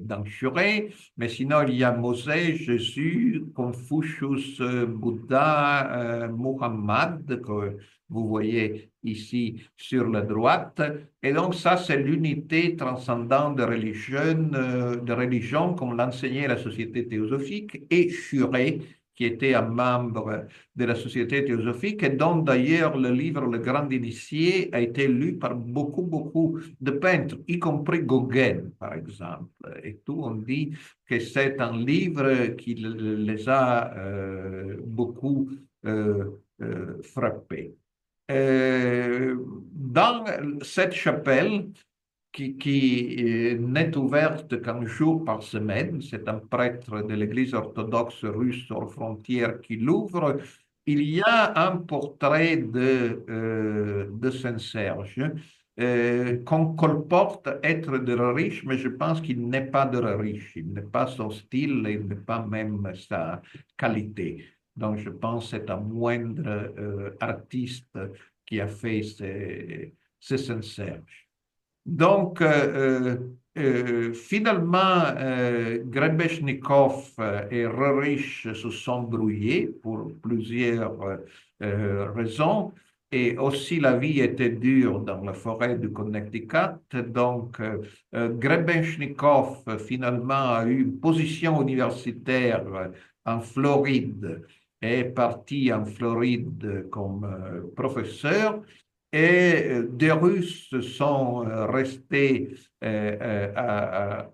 dans Furet, mais sinon il y a Mosè, Jésus, Confucius, Bouddha, Muhammad, que vous voyez ici sur la droite. Et donc ça, c'est l'unité transcendante de religion comme l'enseignait la Société théosophique, et Furet, qui était un membre de la Société théosophique, et dont d'ailleurs le livre Le Grand Initié a été lu par beaucoup, beaucoup de peintres, y compris Gauguin, par exemple. Et tout, on dit que c'est un livre qui les a beaucoup frappés. Dans cette chapelle, qui n'est ouverte qu'un jour par semaine. C'est un prêtre de l'Église orthodoxe russe hors frontière qui l'ouvre. Il y a un portrait de Saint-Serge qu'on colporte être de riche, mais je pense qu'il n'est pas de riche. Il n'est pas son style, il n'est pas même sa qualité. Donc, je pense que c'est un moindre artiste qui a fait ce Saint-Serge. Donc, finalement, Grebeshnikov et Rerich se sont brouillés pour plusieurs raisons. Et aussi, la vie était dure dans la forêt du Connecticut. Donc, Grebeshnikov, finalement, a eu une position universitaire en Floride et est parti en Floride comme professeur. Et des Russes sont restés à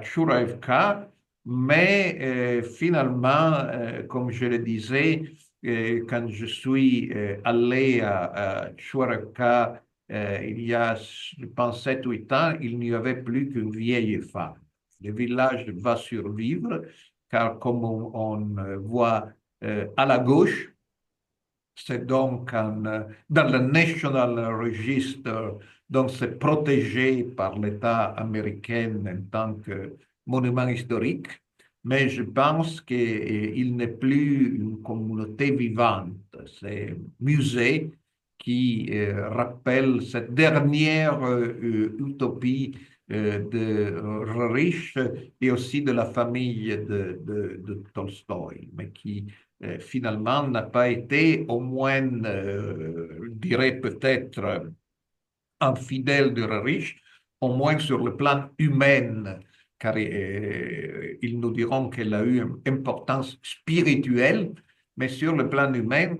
Tchouraïvka, mais finalement, comme je le disais, quand je suis allé à Tchouraïvka il y a, je pense, 7 ou 8 ans, il n'y avait plus qu'une vieille femme. Le village va survivre, car comme on voit à la gauche, c'est donc dans le National Register, donc c'est protégé par l'État américain en tant que monument historique, mais je pense qu'il n'est plus une communauté vivante. C'est un musée qui rappelle cette dernière utopie de Rich et aussi de la famille de Tolstoï, mais qui finalement n'a pas été, au moins, je dirais peut-être infidèle de Rich, au moins sur le plan humain, car ils nous diront qu'elle a eu une importance spirituelle, mais sur le plan humain,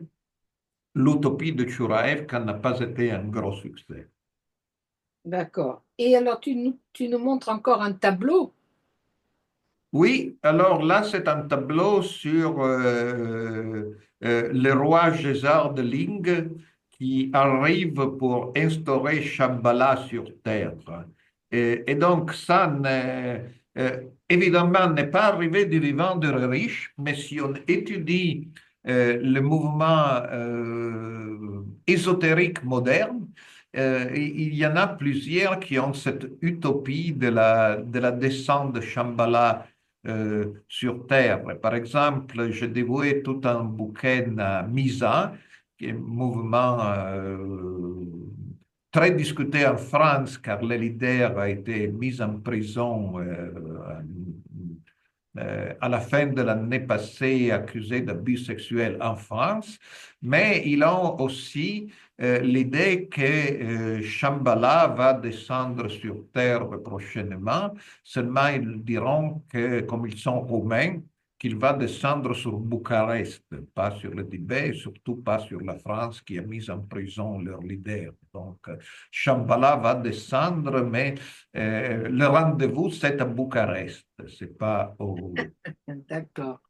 l'utopie de Tchouraïevka n'a pas été un gros succès. D'accord. Et alors, tu nous montres encore un tableau. Oui, alors là, c'est un tableau sur le roi César de Ling qui arrive pour instaurer Shambhala sur terre. Et donc, ça, évidemment, n'est pas arrivé du vivant de riche, mais si on étudie le mouvement ésotérique moderne, il y en a plusieurs qui ont cette utopie de la descente de Shambhala sur Terre. Par exemple, j'ai dévoué tout un bouquin à Misa, qui est un mouvement très discuté en France, car le leader a été mis en prison à la fin de l'année passée accusé d'abus sexuels en France, mais ils ont aussi l'idée que Shambhala va descendre sur Terre prochainement, seulement ils diront que, comme ils sont roumains, qu'il va descendre sur Bucarest, pas sur le Tibet, et surtout pas sur la France qui a mis en prison leur leader. Donc, Shambhala va descendre, mais le rendez-vous, c'est à Bucarest, c'est pas au... D'accord.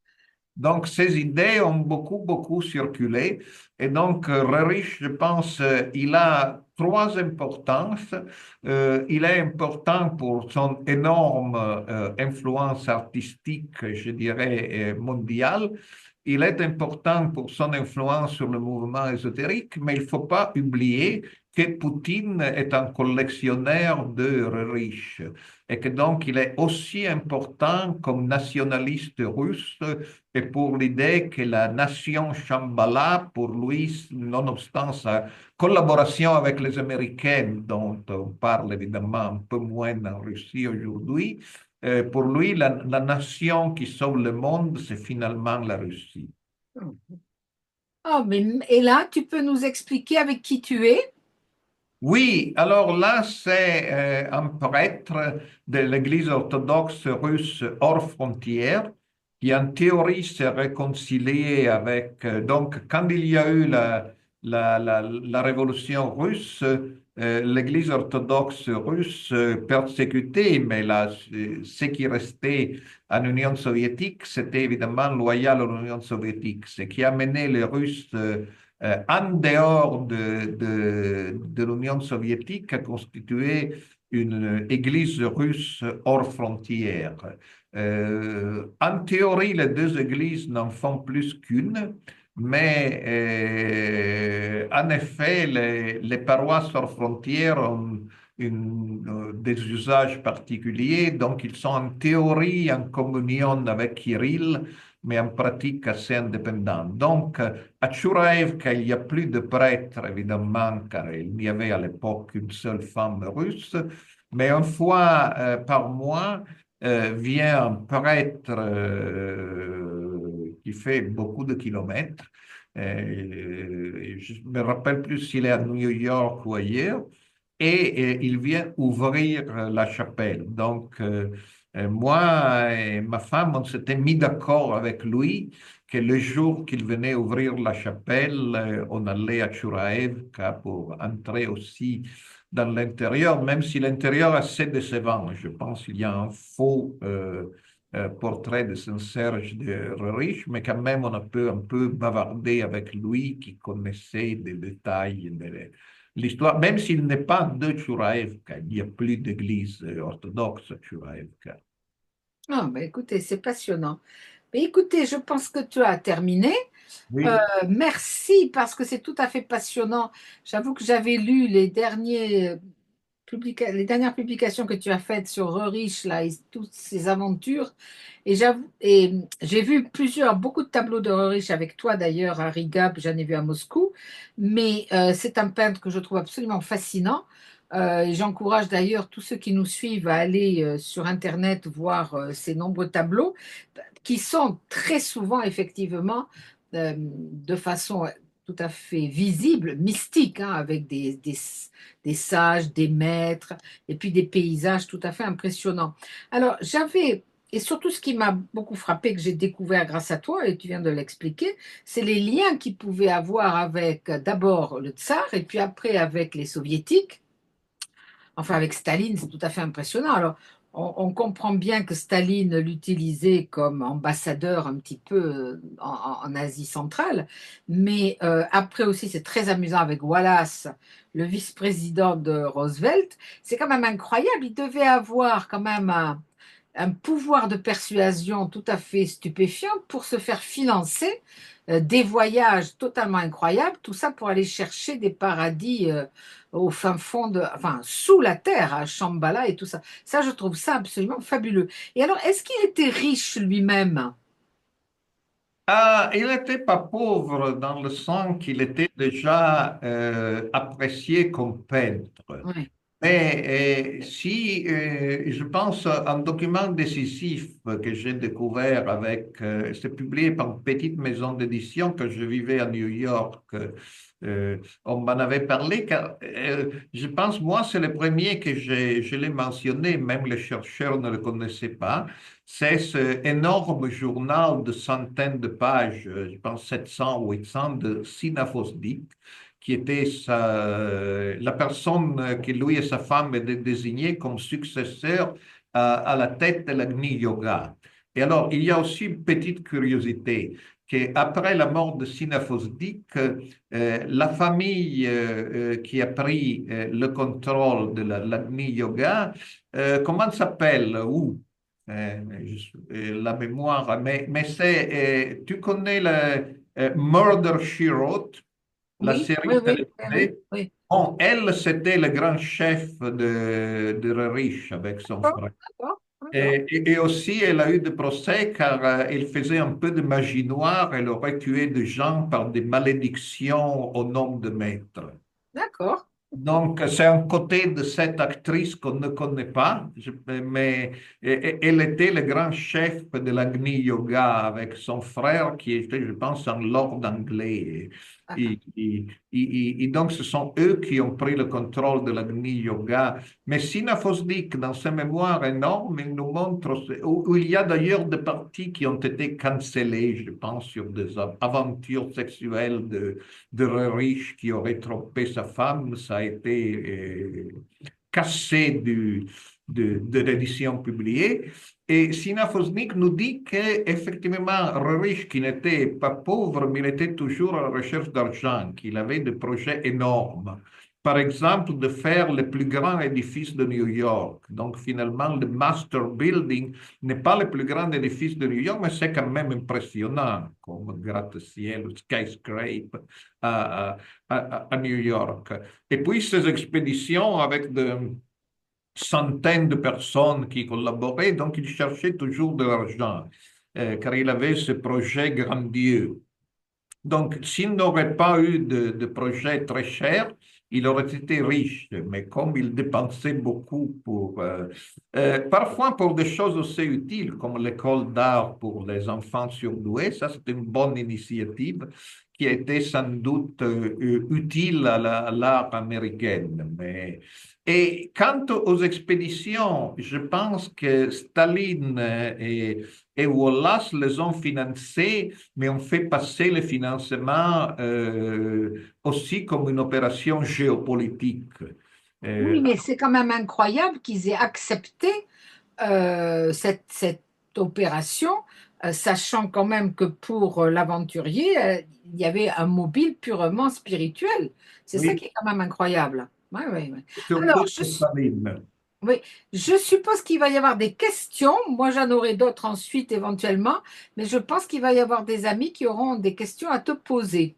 Donc, ces idées ont beaucoup, beaucoup circulé. Et donc, Rerich, je pense, il a trois importances. Il est important pour son énorme influence artistique, je dirais, mondiale. Il est important pour son influence sur le mouvement ésotérique, mais il ne faut pas oublier que Poutine est un collectionneur de Rerich et que donc il est aussi important comme nationaliste russe et pour l'idée que la nation Shambhala, pour lui, nonobstant sa collaboration avec les Américains, dont on parle évidemment un peu moins en Russie aujourd'hui, pour lui, la nation qui sauve le monde, c'est finalement la Russie. Oh, mais, et là, tu peux nous expliquer avec qui tu es? Oui, alors là, c'est un prêtre de l'Église orthodoxe russe hors frontières qui, en théorie, s'est réconcilié avec... donc, quand il y a eu la révolution russe, l'Église orthodoxe russe persécutée, mais là, ce qui restait en Union soviétique, c'était évidemment loyal à l'Union soviétique, ce qui a mené les Russes en dehors de l'Union soviétique, a constitué une église russe hors frontières. En théorie, les deux églises n'en font plus qu'une, mais en effet, les paroisses hors frontières ont des usages particuliers, donc ils sont en théorie en communion avec Kirill, mais en pratique assez indépendants. Donc, à Tchouraïvka, il n'y a plus de prêtres, évidemment, car il n'y avait à l'époque qu'une seule femme russe, mais une fois par mois, vient un prêtre qui fait beaucoup de kilomètres. Je me rappelle plus s'il est à New York ou ailleurs, et il vient ouvrir la chapelle. Donc, moi et ma femme, on s'était mis d'accord avec lui que le jour qu'il venait ouvrir la chapelle, on allait à Churaevka pour entrer aussi dans l'intérieur, même si l'intérieur est assez décevant. Je pense qu'il y a un faux portrait de Saint-Serge de Rerich, mais quand même, on a pu un peu bavarder avec lui qui connaissait des détails de l'histoire, même s'il n'est pas de Churaevka. Il n'y a plus d'église orthodoxe à Churaevka. Ah, ben écoutez, c'est passionnant. Mais écoutez, je pense que tu as terminé. Oui. Merci parce que c'est tout à fait passionnant. J'avoue que j'avais lu les dernières publications que tu as faites sur Rerich, là, et toutes ces aventures. Et j'ai vu beaucoup de tableaux de Rerich avec toi d'ailleurs à Riga, puis j'en ai vu à Moscou. Mais c'est un peintre que je trouve absolument fascinant. Et j'encourage d'ailleurs tous ceux qui nous suivent à aller sur Internet voir ces nombreux tableaux qui sont très souvent effectivement de façon tout à fait visible, mystique, hein, avec des sages, des maîtres, et puis des paysages tout à fait impressionnants. Alors, et surtout ce qui m'a beaucoup frappé, que j'ai découvert grâce à toi, et tu viens de l'expliquer, c'est les liens qu'il pouvait avoir avec d'abord le tsar, et puis après avec les soviétiques, enfin avec Staline, c'est tout à fait impressionnant. Alors, on comprend bien que Staline l'utilisait comme ambassadeur un petit peu en Asie centrale, mais après aussi, c'est très amusant avec Wallace, le vice-président de Roosevelt. C'est quand même incroyable. Il devait avoir quand même un pouvoir de persuasion tout à fait stupéfiant pour se faire financer des voyages totalement incroyables, tout ça pour aller chercher des paradis au fin fond enfin, sous la terre, à Shambhala et tout ça. Ça, je trouve ça absolument fabuleux. Et alors, est-ce qu'il était riche lui-même? Ah, il n'était pas pauvre dans le sens qu'il était déjà apprécié comme peintre. Oui, Mais si je pense un document décisif que j'ai découvert c'est publié par une petite maison d'édition que je vivais à New York. On m'en avait parlé car je pense moi c'est le premier que je l'ai mentionné, même les chercheurs ne le connaissaient pas. C'est ce énorme journal de centaines de pages, je pense 700 ou 800 de Sina Fosdick, qui était la personne que lui et sa femme étaient désignés comme successeur à la tête de l'Agni Yoga. Et alors, il y a aussi une petite curiosité, qu'après la mort de Sina Fosdick, la famille qui a pris le contrôle de l'Agni Yoga, comment s'appelle? Où? La mémoire, mais tu connais le Murder, She Wrote, la oui, oui, série oui, oui, oui, télévisée. oui. Bon, elle, c'était le grand chef de Rerish avec son D'accord, frère. d'accord, d'accord. Et aussi, elle a eu des procès car elle faisait un peu de magie noire. Elle aurait tué des gens par des malédictions au nom de maître. D'accord. Donc, c'est un côté de cette actrice qu'on ne connaît pas, mais elle était le grand chef de l'Agni Yoga avec son frère qui était, je pense, un lord anglais. Et donc, ce sont eux qui ont pris le contrôle de l'Agni Yoga. Mais Sina Fosdick, dans ses mémoires énormes, il nous montre où il y a d'ailleurs des parties qui ont été cancellées, je pense, sur des aventures sexuelles de riche qui aurait trompé sa femme, ça a été cassé de l'édition publiée. Et Sina Fosnik nous dit qu'effectivement, Rerich, qui n'était pas pauvre, mais il était toujours à la recherche d'argent, qu'il avait des projets énormes. Par exemple, de faire le plus grand édifice de New York. Donc, finalement, le Master Building n'est pas le plus grand édifice de New York, mais c'est quand même impressionnant, comme gratte-ciel, skyscraper à New York. Et puis, ces expéditions avec de centaines de personnes qui collaboraient, donc il cherchait toujours de l'argent, car il avait ce projet grandiose. Donc, s'il n'aurait pas eu de projet très cher, il aurait été riche, mais comme il dépensait beaucoup parfois pour des choses aussi utiles, comme l'école d'art pour les enfants surdoués, ça c'est une bonne initiative qui a été sans doute utile à l'art américain. Et quant aux expéditions, je pense que Staline et Wallace les ont financées, mais ont fait passer le financement aussi comme une opération géopolitique. Oui, Euh, mais c'est quand même incroyable qu'ils aient accepté cette opération, sachant quand même que pour l'aventurier, il y avait un mobile purement spirituel. C'est ça oui, qui est quand même incroyable. Ouais, ouais, ouais. Alors, surtout pour Staline. oui, je suppose qu'il va y avoir des questions. Moi, j'en aurai d'autres ensuite éventuellement, mais je pense qu'il va y avoir des amis qui auront des questions à te poser.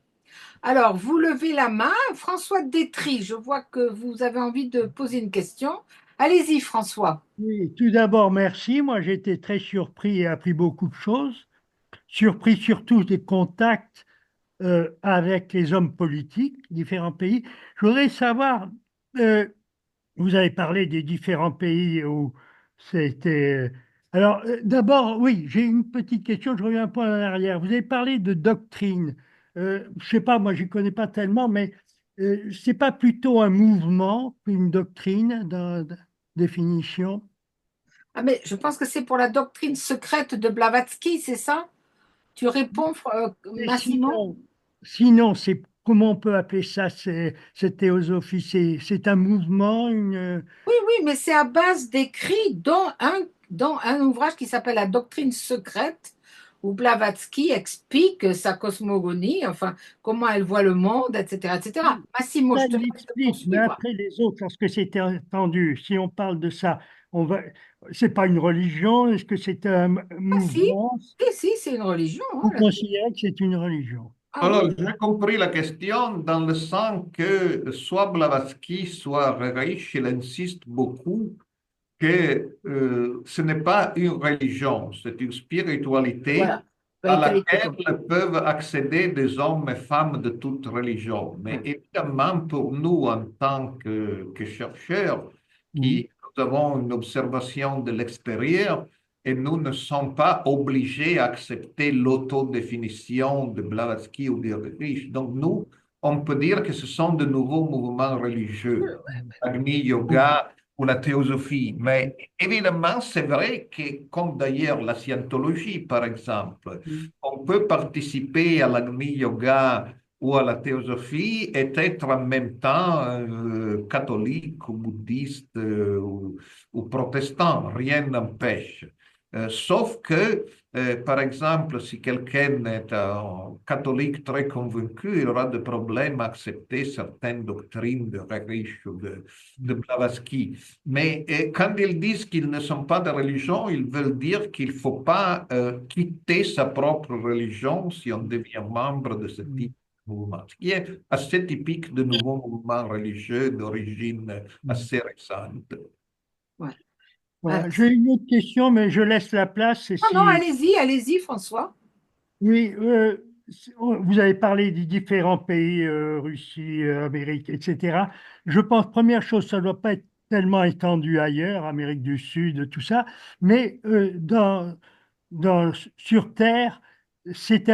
Alors, vous levez la main. François Détry, je vois que vous avez envie de poser une question. Allez-y, François. Oui, tout d'abord, merci. Moi, j'ai été très surpris et appris beaucoup de choses. Surpris surtout des contacts avec les hommes politiques, différents pays. Je voudrais savoir, euh, vous avez parlé des différents pays où c'était. Alors, d'abord, oui, j'ai une petite question, je reviens un peu en arrière. Vous avez parlé de doctrine. Je sais pas, moi, je ne connais pas tellement, mais c'est pas plutôt un mouvement qu'une doctrine dans définition? Ah, mais je pense que c'est pour la doctrine secrète de Blavatsky, c'est ça? Tu réponds, Et Massimo? sinon, c'est comment on peut appeler ça, cette théosophie? C'est un mouvement, Oui, oui, mais c'est à base d'écrits dans un ouvrage qui s'appelle La doctrine secrète, où Blavatsky explique sa cosmogonie, enfin, comment elle voit le monde, etc., etc. Massimo, ça, je te il laisse explique, mais poursuivre. après les autres, lorsque c'était entendu, si on parle de ça, on va, c'est pas une religion, est-ce que c'est un Ah si, mouvement? si, c'est une religion, hein, Vous considérez que c'est une religion? Ah oui, Alors, j'ai compris la question dans le sens que soit Blavatsky, soit Reich, il insiste beaucoup que ce n'est pas une religion, c'est une spiritualité voilà. à Spiritualité laquelle comme. peuvent accéder des hommes et femmes de toute religion. Mais Ouais. évidemment, pour nous, en tant que chercheurs, Oui. qui nous avons une observation de l'extérieur, et nous ne sommes pas obligés à accepter l'autodéfinition de Blavatsky ou de Rich. Donc, nous, on peut dire que ce sont de nouveaux mouvements religieux, Agni Yoga ou la théosophie. Mais évidemment, c'est vrai que, comme d'ailleurs la scientologie, par exemple, on peut participer à l'Agni Yoga ou à la théosophie et être en même temps catholique ou bouddhiste ou protestant. Rien n'empêche. Sauf que, par exemple, si quelqu'un est un catholique très convaincu, il aura des problèmes à accepter certaines doctrines de Reich ou de Blavatsky. Mais quand ils disent qu'ils ne sont pas de religion, ils veulent dire qu'il ne faut pas quitter sa propre religion si on devient membre de ce type de mouvement, ce qui est assez typique de nouveaux mouvements religieux d'origine assez récente. Ouais. Voilà. J'ai une autre question, mais je laisse la place. Et Non, non, si, allez-y, allez-y, François. oui, vous avez parlé des différents pays, Russie, Amérique, etc. Je pense, première chose, ça ne doit pas être tellement étendu ailleurs, Amérique du Sud, tout ça, mais sur Terre, c'est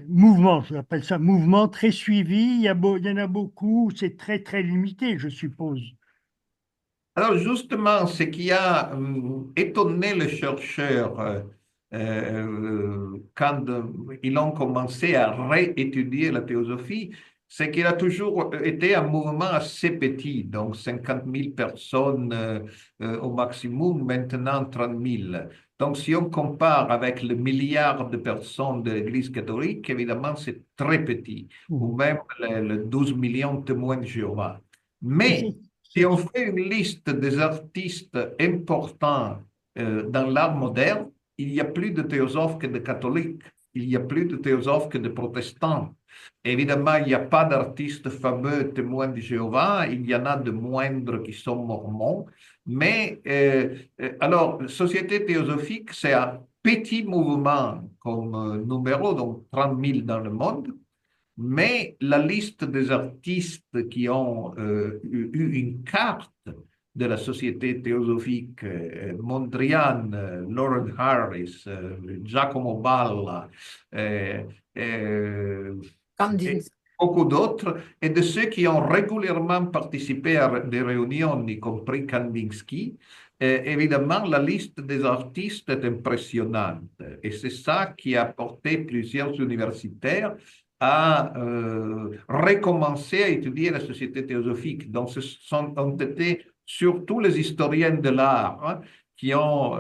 mouvements, je l'appelle ça, mouvements très suivis, il y en a beaucoup, c'est très, très limité, je suppose. Alors justement, ce qui a étonné les chercheurs quand ils ont commencé à réétudier la théosophie, c'est qu'il a toujours été un mouvement assez petit, donc 50 000 personnes au maximum, maintenant 30 000. Donc, si on compare avec le milliard de personnes de l'Église catholique, évidemment, c'est très petit, ou Mhm. même le 12 millions de témoins de Jéhovah. Et Mais si on fait une liste des artistes importants dans l'art moderne, il y a plus de théosophes que de catholiques, il y a plus de théosophes que de protestants. Évidemment, il n'y a pas d'artistes fameux témoins de Jéhovah, il y en a de moindres qui sont mormons, mais alors, Société théosophique, c'est un petit mouvement comme numéro, donc 30 000 dans le monde, mais la liste des artistes qui ont eu une carte de la Société théosophique, Mondrian, Lauren Harris, Giacomo Balla, euh, euh, et Kandinsky. beaucoup d'autres, et de ceux qui ont régulièrement participé à des réunions, y compris Kandinsky, évidemment, la liste des artistes est impressionnante. Et c'est ça qui a porté plusieurs universitaires à recommencer à étudier la société théosophique. Donc, ont été surtout les historiens de l'art, hein, qui ont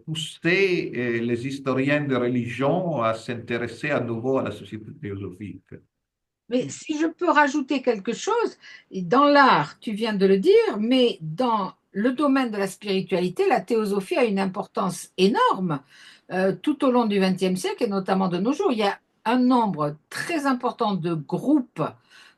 poussé les historiens de religion à s'intéresser à nouveau à la société théosophique. Mais si je peux rajouter quelque chose, dans l'art, tu viens de le dire, mais dans le domaine de la spiritualité, la théosophie a une importance énorme tout au long du XXe siècle et notamment de nos jours. Il y a un nombre très important de groupes,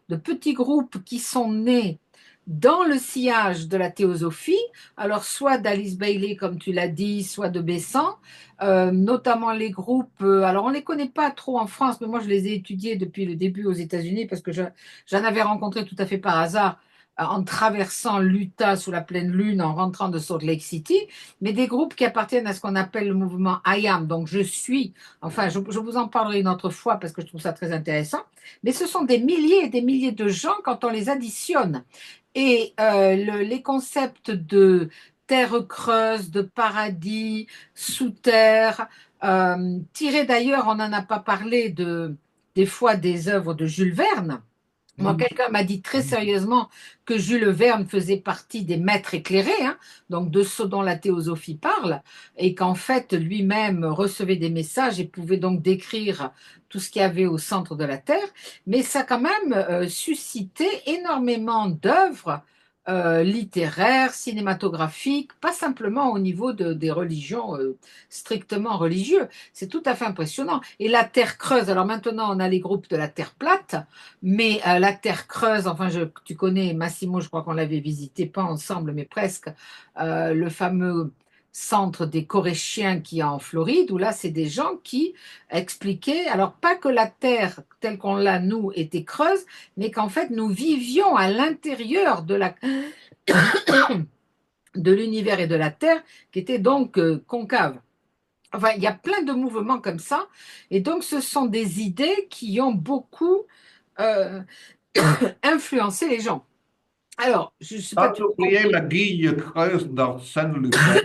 de petits groupes qui sont nés dans le sillage de la théosophie, alors soit d'Alice Bailey, comme tu l'as dit, soit de Besant, notamment les groupes, alors on ne les connaît pas trop en France, mais moi je les ai étudiés depuis le début aux États-Unis parce que j'en avais rencontré tout à fait par hasard en traversant l'Utah sous la pleine lune, en rentrant de Salt Lake City, mais des groupes qui appartiennent à ce qu'on appelle le mouvement I am, donc je suis, enfin je vous en parlerai une autre fois parce que je trouve ça très intéressant, mais ce sont des milliers et des milliers de gens quand on les additionne. Et les concepts de terre creuse, de paradis, sous terre, tirés d'ailleurs, on n'en a pas parlé des fois des œuvres de Jules Verne. Moi, Mm. quelqu'un m'a dit très sérieusement que Jules Verne faisait partie des maîtres éclairés, hein, donc de ce dont la théosophie parle, et qu'en fait lui-même recevait des messages et pouvait donc décrire tout ce qu'il y avait au centre de la Terre. Mais ça a quand même suscité énormément d'œuvres littéraires, cinématographiques, pas simplement au niveau des religions strictement religieuses. C'est tout à fait impressionnant. Et la Terre creuse, alors maintenant on a les groupes de la Terre plate, mais la Terre creuse, enfin, tu connais Massimo, je crois qu'on l'avait visité, pas ensemble, mais presque, le fameux centre des Coréchiens qui est en Floride, où là, c'est des gens qui expliquaient, alors pas que la Terre telle qu'on l'a, nous, était creuse, mais qu'en fait, nous vivions à l'intérieur de l'univers et de la Terre, qui était donc concave. Enfin, il y a plein de mouvements comme ça, et donc ce sont des idées qui ont beaucoup euh, influencer les gens. Alors, je ne sais pas, Sans tu oublier la guille creuse d'Arsène Lupin.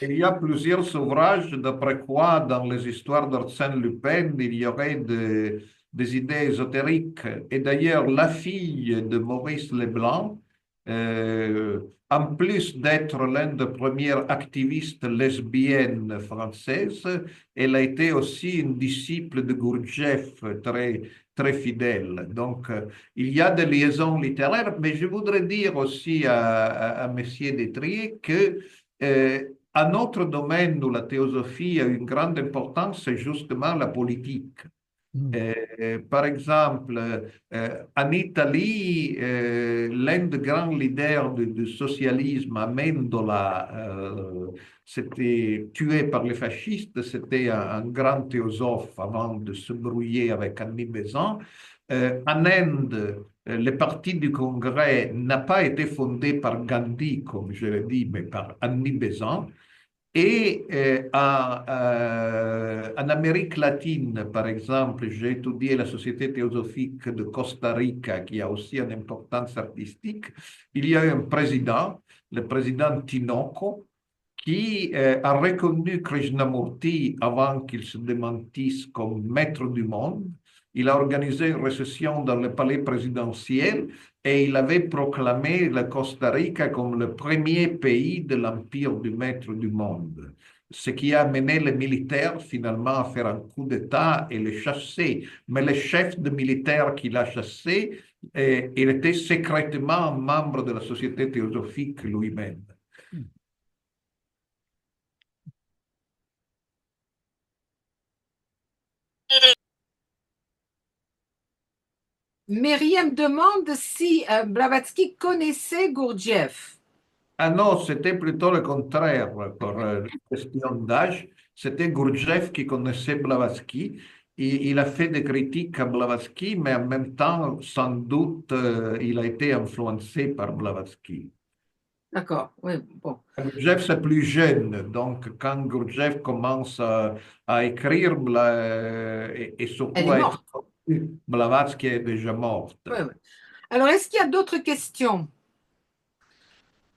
Il y a plusieurs ouvrages d'après quoi, dans les histoires d'Arsène Lupin, il y aurait des idées ésotériques. Et d'ailleurs, la fille de Maurice Leblanc, en plus d'être l'une des premières activistes lesbiennes françaises, elle a été aussi une disciple de Gurdjieff très, très fidèle. Donc, il y a des liaisons littéraires, mais je voudrais dire aussi à Messier Détrier que un autre domaine où la théosophie a une grande importance, c'est justement la politique. Mhm. Par exemple, en Italie, l'un des grands leaders du socialisme, Amendola, s'était tué par les fascistes. C'était un grand théosophe avant de se brouiller avec Annie Besant. En Inde, le parti du Congrès n'a pas été fondé par Gandhi, comme je l'ai dit, mais par Annie Besant. Et en Amérique latine, par exemple, j'ai étudié la Société théosophique de Costa Rica, qui a aussi une importance artistique. Il y a eu un président, le président Tinoco, qui a reconnu Krishnamurti avant qu'il se démentisse comme maître du monde. il a organisé une réception dans le palais présidentiel et il avait proclamé le Costa Rica comme le premier pays de l'empire du maître du monde. Ce qui a amené les militaires finalement à faire un coup d'État et les chasser. Mais le chef de militaire qui l'a chassé, il était secrètement membre de la Société théosophique lui-même. Myriam demande si Blavatsky connaissait Gurdjieff. Ah non, c'était plutôt le contraire pour la question d'âge. C'était Gurdjieff qui connaissait Blavatsky. Il a fait des critiques à Blavatsky, mais en même temps, sans doute, il a été influencé par Blavatsky. D'accord, oui, bon. Gurdjieff, c'est plus jeune. Donc, quand Gurdjieff commence à écrire et Elle surtout est à être morte. connu, Blavatsky est déjà morte. Oui, oui. Alors, est-ce qu'il y a d'autres questions?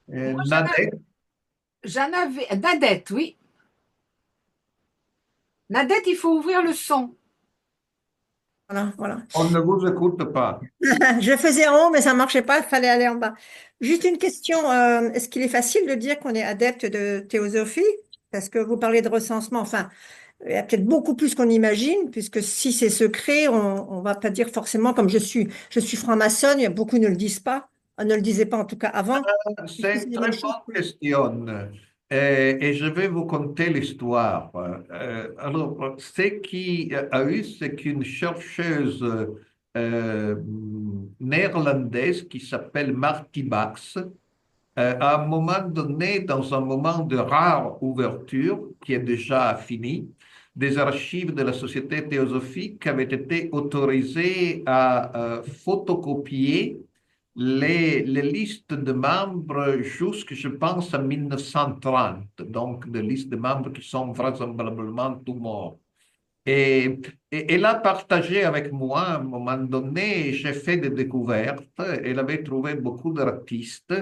Moi, Nadette, j'en avais. Nadette, oui. Nadette, il faut ouvrir le son. Voilà, voilà. on ne vous écoute pas. Je faisais en haut, mais ça ne marchait pas, il fallait aller en bas. Juste une question, est-ce qu'il est facile de dire qu'on est adepte de théosophie? Parce que vous parlez de recensement, enfin, il y a peut-être beaucoup plus qu'on imagine, puisque si c'est secret, on ne va pas dire forcément, comme je suis franc-maçonne, beaucoup ne le disent pas, ne le disaient pas en tout cas avant. Est-ce que C'est c'est une la très même chose? bonne question. Et je vais vous conter l'histoire. Alors, ce qui a eu, c'est qu'une chercheuse euh, néerlandaise qui s'appelle Marty Bax, à un moment donné, dans un moment de rare ouverture, qui est déjà fini, des archives de la Société théosophique avaient été autorisées à photocopier les listes de membres jusque, je pense, à 1930, donc des listes de membres qui sont vraisemblablement tous morts. Et, elle a partagé avec moi à un moment donné, j'ai fait des découvertes. Elle avait trouvé beaucoup d'artistes,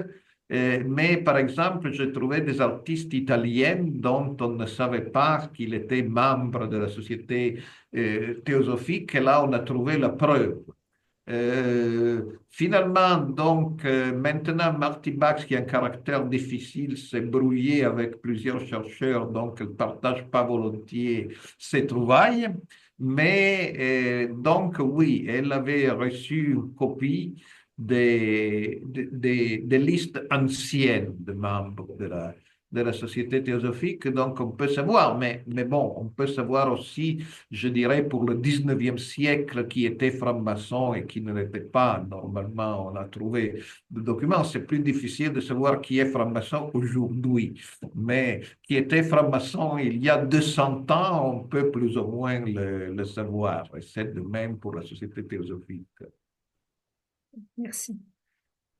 mais par exemple, j'ai trouvé des artistes italiens dont on ne savait pas qu'il était membre de la société théosophique. Et là, on a trouvé la preuve. Finalement, donc, maintenant, Marty Bax, qui a un caractère difficile, s'est brouillé avec plusieurs chercheurs, donc elle ne partage pas volontiers ses trouvailles. Mais donc, oui, elle avait reçu une copie des listes anciennes de membres de la Société théosophique, donc on peut savoir, mais bon, on peut savoir aussi, je dirais, pour le 19e siècle, qui était franc-maçon et qui ne l'était pas. Normalement, on a trouvé des documents. C'est plus difficile de savoir qui est franc-maçon aujourd'hui, mais qui était franc-maçon il y a 200 ans, on peut plus ou moins le savoir. Et c'est de même pour la Société théosophique. Merci.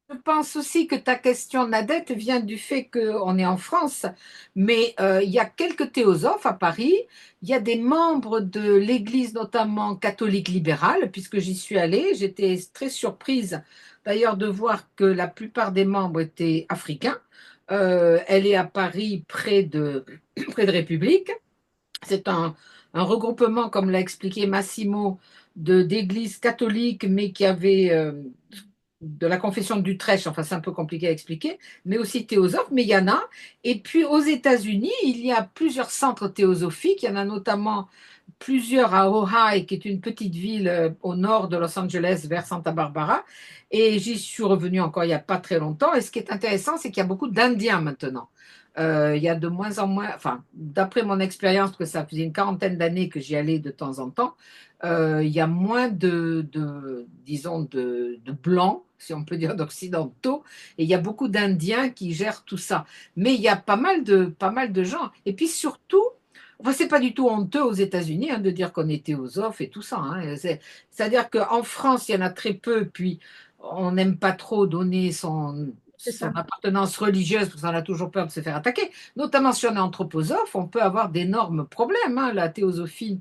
Je pense aussi que ta question, Nadette, vient du fait qu'on est en France, mais il y a quelques théosophes à Paris. Il y a des membres de l'Église, notamment catholique libérale, puisque j'y suis allée. J'étais très surprise d'ailleurs de voir que la plupart des membres étaient africains. Elle est à Paris, près de République. C'est un regroupement, comme l'a expliqué Massimo, d'églises catholiques, mais qui avait de la confession d'Utrecht, enfin c'est un peu compliqué à expliquer, mais aussi théosophes, mais il y en a. Et puis aux États-Unis, il y a plusieurs centres théosophiques, il y en a notamment plusieurs à Ojai, qui est une petite ville au nord de Los Angeles, vers Santa Barbara, et j'y suis revenue encore il n'y a pas très longtemps, et ce qui est intéressant, c'est qu'il y a beaucoup d'Indiens maintenant. Il y a de moins en moins, enfin, d'après mon expérience, que ça faisait une quarantaine d'années que j'y allais de temps en temps, il y a moins disons, de blancs, si on peut dire d'occidentaux, et il y a beaucoup d'Indiens qui gèrent tout ça. Mais il y a pas mal de gens. Et puis surtout, enfin, c'est pas du tout honteux aux États-Unis hein, de dire qu'on est théosophe et tout ça. Hein. C'est-à-dire qu'en France, il y en a très peu, puis on n'aime pas trop donner C'est son ça. appartenance religieuse parce qu'on a toujours peur de se faire attaquer. Notamment si on est anthroposophe, on peut avoir d'énormes problèmes, hein, la théosophie.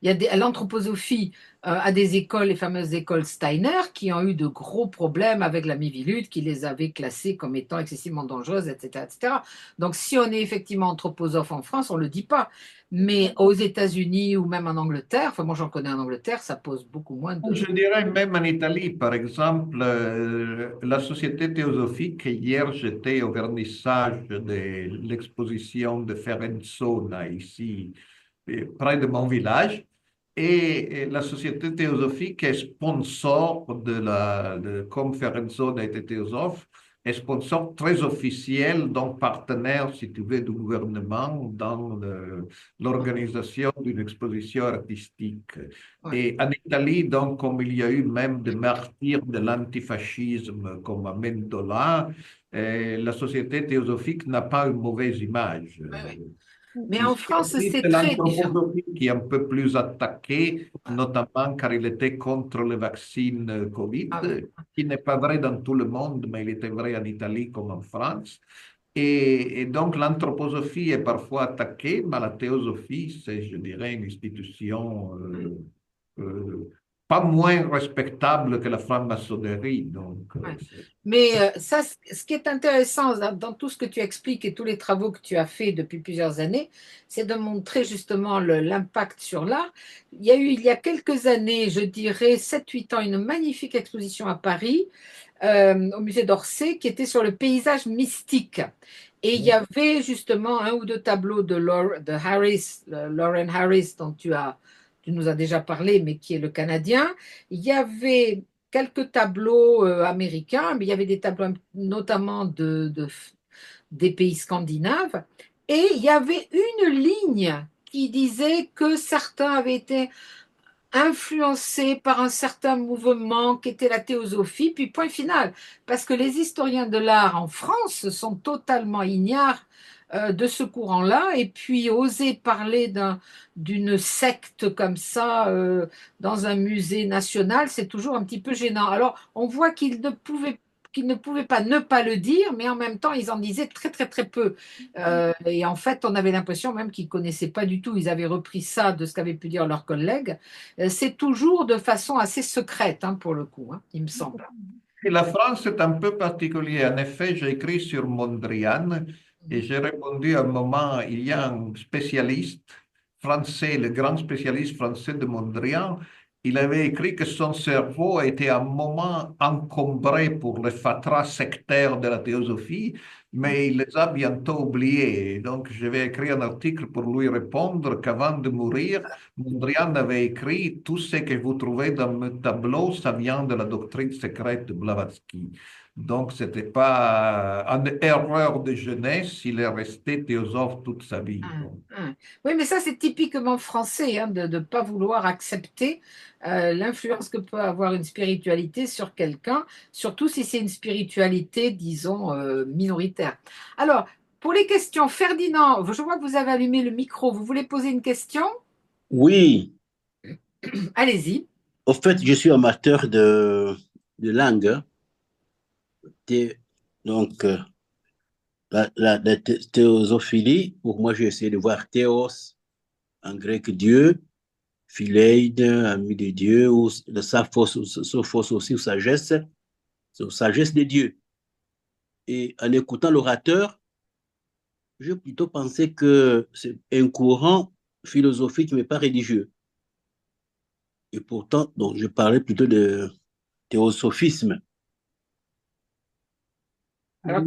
Il y a l'anthroposophie a des écoles, les fameuses écoles Steiner, qui ont eu de gros problèmes avec la Miviludes, qui les avait classées comme étant excessivement dangereuses, etc., etc. Donc, si on est effectivement anthroposophe en France, on ne le dit pas. Mais aux États-Unis ou même en Angleterre, enfin moi j'en connais en Angleterre, ça pose beaucoup moins Je de... dirais même en Italie, par exemple, la Société théosophique, hier j'étais au vernissage de l'exposition de Ferenzona ici, près de mon village, et la Société théosophique est sponsor comme Ferenzona était théosophe, est sponsor très officiel, donc partenaire, si tu veux, du gouvernement dans l'organisation d'une exposition artistique. Ouais. Et en Italie, donc, comme il y a eu même des martyrs de l'antifascisme comme Amendola, la société théosophique n'a pas une mauvaise image. Ouais, ouais. Mais en Ici, France, aussi, c'est c'est très différent. l'anthroposophie qui est un peu plus attaquée, notamment car il était contre le vaccin Covid, Ah oui. qui n'est pas vrai dans tout le monde, mais il était vrai en Italie comme en France. Et donc, l'anthroposophie est parfois attaquée, mais la théosophie, c'est, je dirais, une institution euh, pas moins respectable que la franc-maçonnerie. Donc, Ouais. Mais ça, ce qui est intéressant dans tout ce que tu expliques et tous les travaux que tu as fait depuis plusieurs années, c'est de montrer justement l'impact sur l'art. Il y a eu, il y a quelques années, je dirais 7 8 ans, une magnifique exposition à Paris, au musée d'Orsay, qui était sur le paysage mystique. Et il y avait justement un ou deux tableaux de Harris, Lauren Harris, dont tu nous as déjà parlé, mais qui est le Canadien. Il y avait quelques tableaux américains, mais il y avait des tableaux notamment des pays scandinaves. Et il y avait une ligne qui disait que certains avaient été influencés par un certain mouvement qui était la théosophie, puis point final. Parce que les historiens de l'art en France sont totalement ignares de ce courant-là, et puis oser parler d'une secte comme ça dans un musée national, c'est toujours un petit peu gênant. Alors, on voit qu'ils ne pouvaient pas ne pas le dire, mais en même temps, ils en disaient très, très, très peu. Et en fait, on avait l'impression même qu'ils ne connaissaient pas du tout. Ils avaient repris ça de ce qu'avaient pu dire leurs collègues. C'est toujours de façon assez secrète, hein, pour le coup, hein, il me semble. et la France est un peu particulière. En effet, j'ai écrit sur Mondrian et j'ai répondu à un moment, il y a un spécialiste français, le grand spécialiste français de Mondrian, il avait écrit que son cerveau était un moment encombré pour le fatras sectaire de la théosophie, mais il les a bientôt oubliés. Et donc, je vais écrire un article pour lui répondre qu'avant de mourir, Mondrian avait écrit: tout ce que vous trouvez dans mes tableaux, ça vient de la doctrine secrète de Blavatsky. Donc, ce n'était pas une erreur de jeunesse, il est resté théosophe toute sa vie. Oui, mais ça, c'est typiquement français, hein, de ne pas vouloir accepter l'influence que peut avoir une spiritualité sur quelqu'un, surtout si c'est une spiritualité, disons, minoritaire. Alors, pour les questions, Ferdinand, je vois que vous avez allumé le micro. Vous voulez poser une question? Oui, Allez-y. au fait, je suis amateur de langue, hein. Thé- Donc, la théosophilie, pour moi, j'ai essayé de voir théos en grec Dieu, phileide, ami de Dieu, ou le sophos aussi, ou sagesse, sagesse de Dieu. Et en écoutant l'orateur, je plutôt pensé que c'est un courant philosophique, mais pas religieux. Et pourtant, donc, je parlais plutôt de théosophisme. Alors,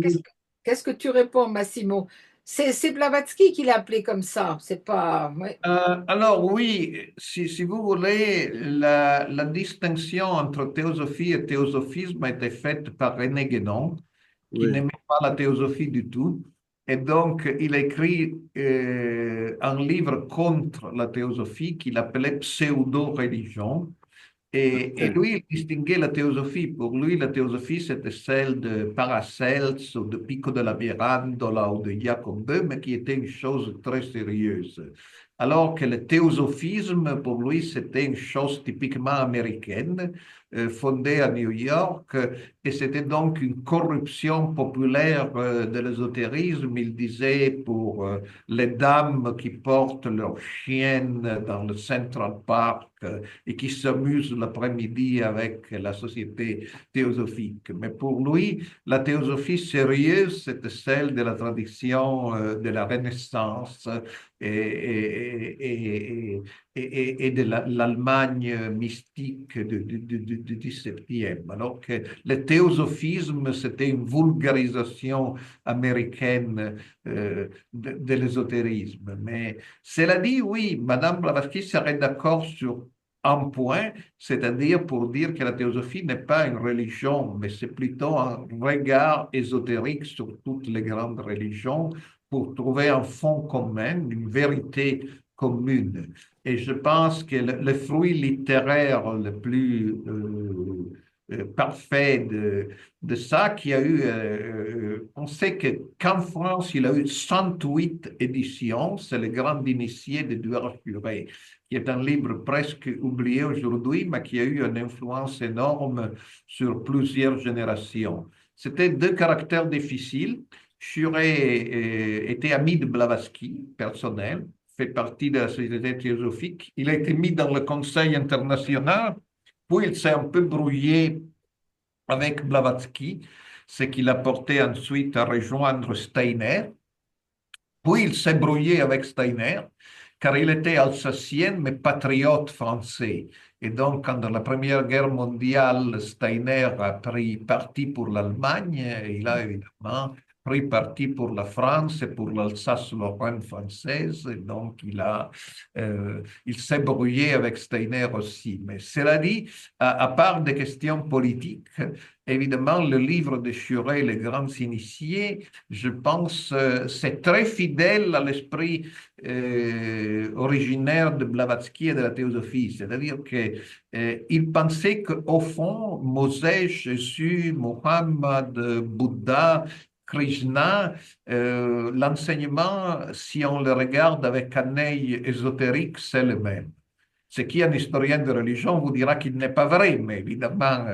qu'est-ce que tu réponds, Massimo? C'est Blavatsky qui l'a appelé comme ça. C'est pas. Ouais. Alors oui, si vous voulez, la distinction entre théosophie et théosophisme a été faite par René Guénon, qui Oui, n'aimait pas la théosophie du tout. Et donc, il écrit un livre contre la théosophie qu'il appelait Pseudo-religion. Et oui, lui, il distinguait la théosophie. Pour lui, la théosophie, c'était celle de Paracelse ou de Pico della Mirandola ou de Jacob Böhme, mais qui était une chose très sérieuse. alors que le théosophisme, pour lui, c'était une chose typiquement américaine, fondée à New York, et c'était donc une corruption populaire de l'ésotérisme. Il disait pour les dames qui portent leurs chiennes dans le Central Park et qui s'amusent l'après-midi avec la société théosophique. Mais pour lui, la théosophie sérieuse, c'était celle de la tradition de la Renaissance et de l'Allemagne mystique du XVIIe. Alors que le théosophisme, c'était une vulgarisation américaine de l'ésotérisme. Mais cela dit, oui, Madame Blavatsky serait d'accord sur un point, c'est-à-dire pour dire que la théosophie n'est pas une religion, mais c'est plutôt un regard ésotérique sur toutes les grandes religions pour trouver un fond commun, une vérité commune. Et je pense que le fruit littéraire le plus parfait de ça, qui a eu, on sait qu'en France, il a eu 108 éditions, c'est le grand initié d'Édouard Furet, qui est un livre presque oublié aujourd'hui, mais qui a eu une influence énorme sur plusieurs générations. C'était deux caractères difficiles. Furet était ami de Blavatsky, personnel, fait partie de la Société théosophique. Il a été mis dans le Conseil international, puis il s'est un peu brouillé avec Blavatsky, ce qui l'a porté ensuite à rejoindre Steiner. Puis il s'est brouillé avec Steiner, car il était alsacien, mais patriote français. Et donc, pendant la Première Guerre mondiale, Steiner a pris parti pour l'Allemagne. Il a évidemment pris parti pour la France et pour l'Alsace-Lorraine française. Et donc, il s'est brouillé avec Steiner aussi. Mais cela dit, à part des questions politiques, évidemment, le livre de Furet, Les Grands Initiés, je pense, c'est très fidèle à l'esprit originaire de Blavatsky et de la théosophie. C'est-à-dire qu'il pensait qu'au fond, Mosè, Jésus, Mohammed, Bouddha, Krishna, l'enseignement, si on le regarde avec un œil ésotérique, c'est le même. Ce qui un historien de religion vous dira qu'il n'est pas vrai, mais évidemment,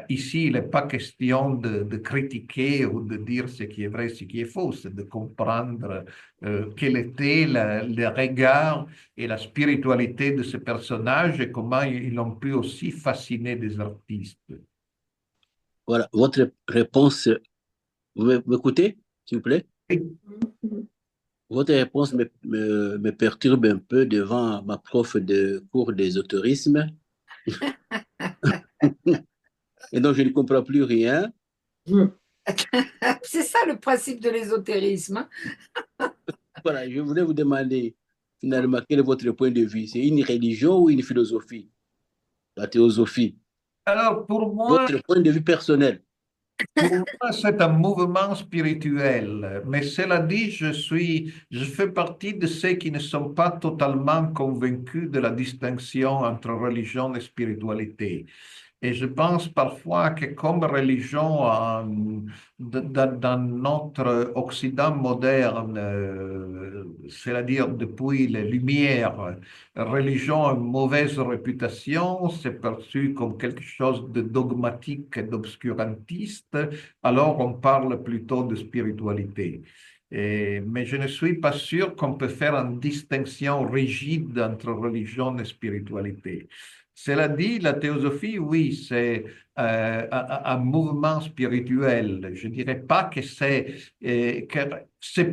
ici, il n'est pas question de critiquer ou de dire ce qui est vrai, ce qui est faux, c'est de comprendre quel était le regard et la spiritualité de ces personnages et comment ils ont pu aussi fasciner des artistes. Voilà, votre réponse, vous m'écoutez, s'il vous plaît? Et Votre réponse me perturbe un peu devant ma prof de cours d'ésotérisme. Et donc, je ne comprends plus rien. C'est ça le principe de l'ésotérisme. Voilà, je voulais vous demander, finalement, quel est votre point de vue? C'est une religion ou une philosophie? La théosophie. alors, Votre point de vue personnel. pour moi, c'est un mouvement spirituel. Mais cela dit, je fais partie de ceux qui ne sont pas totalement convaincus de la distinction entre religion et spiritualité. Et je pense parfois que comme religion, dans notre Occident moderne, c'est-à-dire depuis les Lumières, religion a une mauvaise réputation, c'est perçu comme quelque chose de dogmatique et d'obscurantiste, alors on parle plutôt de spiritualité. Mais je ne suis pas sûr qu'on peut faire une distinction rigide entre religion et spiritualité. Cela dit, la théosophie, oui, c'est un mouvement spirituel. Je ne dirais pas que c'est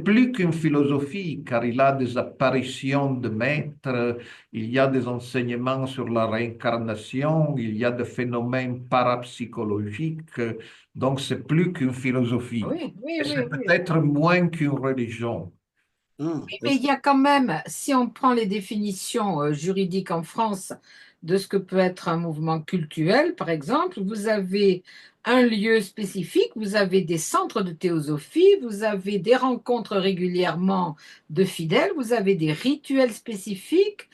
plus qu'une philosophie, car il y a des apparitions de maîtres, il y a des enseignements sur la réincarnation, il y a des phénomènes parapsychologiques. Donc, c'est plus qu'une philosophie. Oui, oui, Et oui, c'est oui. peut-être moins qu'une religion. Mais il y a quand même, si on prend les définitions juridiques en France de ce que peut être un mouvement cultuel, par exemple, vous avez un lieu spécifique, vous avez des centres de théosophie, vous avez des rencontres régulièrement de fidèles, vous avez des rituels spécifiques,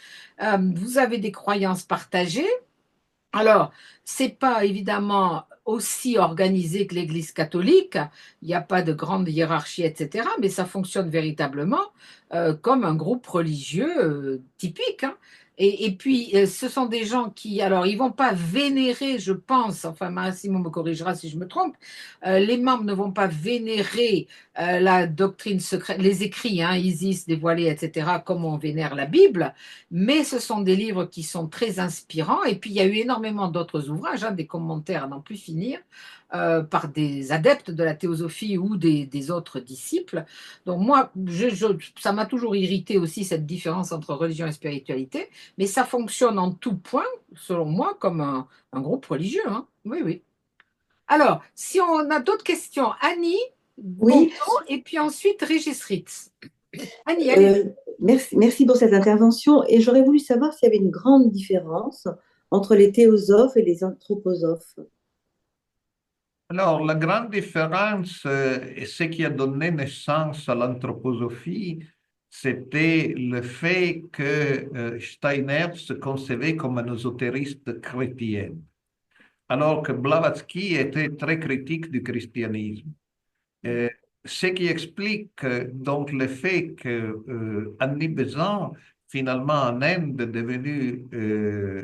vous avez des croyances partagées. Alors, c'est pas évidemment aussi organisé que l'Église catholique, il n'y a pas de grande hiérarchie, etc., mais ça fonctionne véritablement comme un groupe religieux typique, hein. Et puis, ce sont des gens qui, alors, ils vont pas vénérer, je pense, enfin, Massimo me corrigera si je me trompe, les membres ne vont pas vénérer la doctrine secrète, les écrits, hein, Isis, dévoilés, etc., comme on vénère la Bible, mais ce sont des livres qui sont très inspirants. Et puis, il y a eu énormément d'autres ouvrages, hein, des commentaires à n'en plus finir, par des adeptes de la théosophie ou des autres disciples. Donc, moi, ça m'a toujours irrité aussi cette différence entre religion et spiritualité, mais ça fonctionne en tout point, selon moi, comme un groupe religieux, hein. Oui, oui. Alors, si on a d'autres questions, Annie, Oui, Bonto, et puis ensuite Régis Ritz. Annie, allez. merci pour cette intervention. Et j'aurais voulu savoir s'il y avait une grande différence entre les théosophes et les anthroposophes. Alors, la grande différence, et ce qui a donné naissance à l'anthroposophie, c'était le fait que Steiner se concevait comme un ésotériste chrétien, alors que Blavatsky était très critique du christianisme. Euh, Ce qui explique donc le fait que Annie Besant, finalement en Inde, est devenu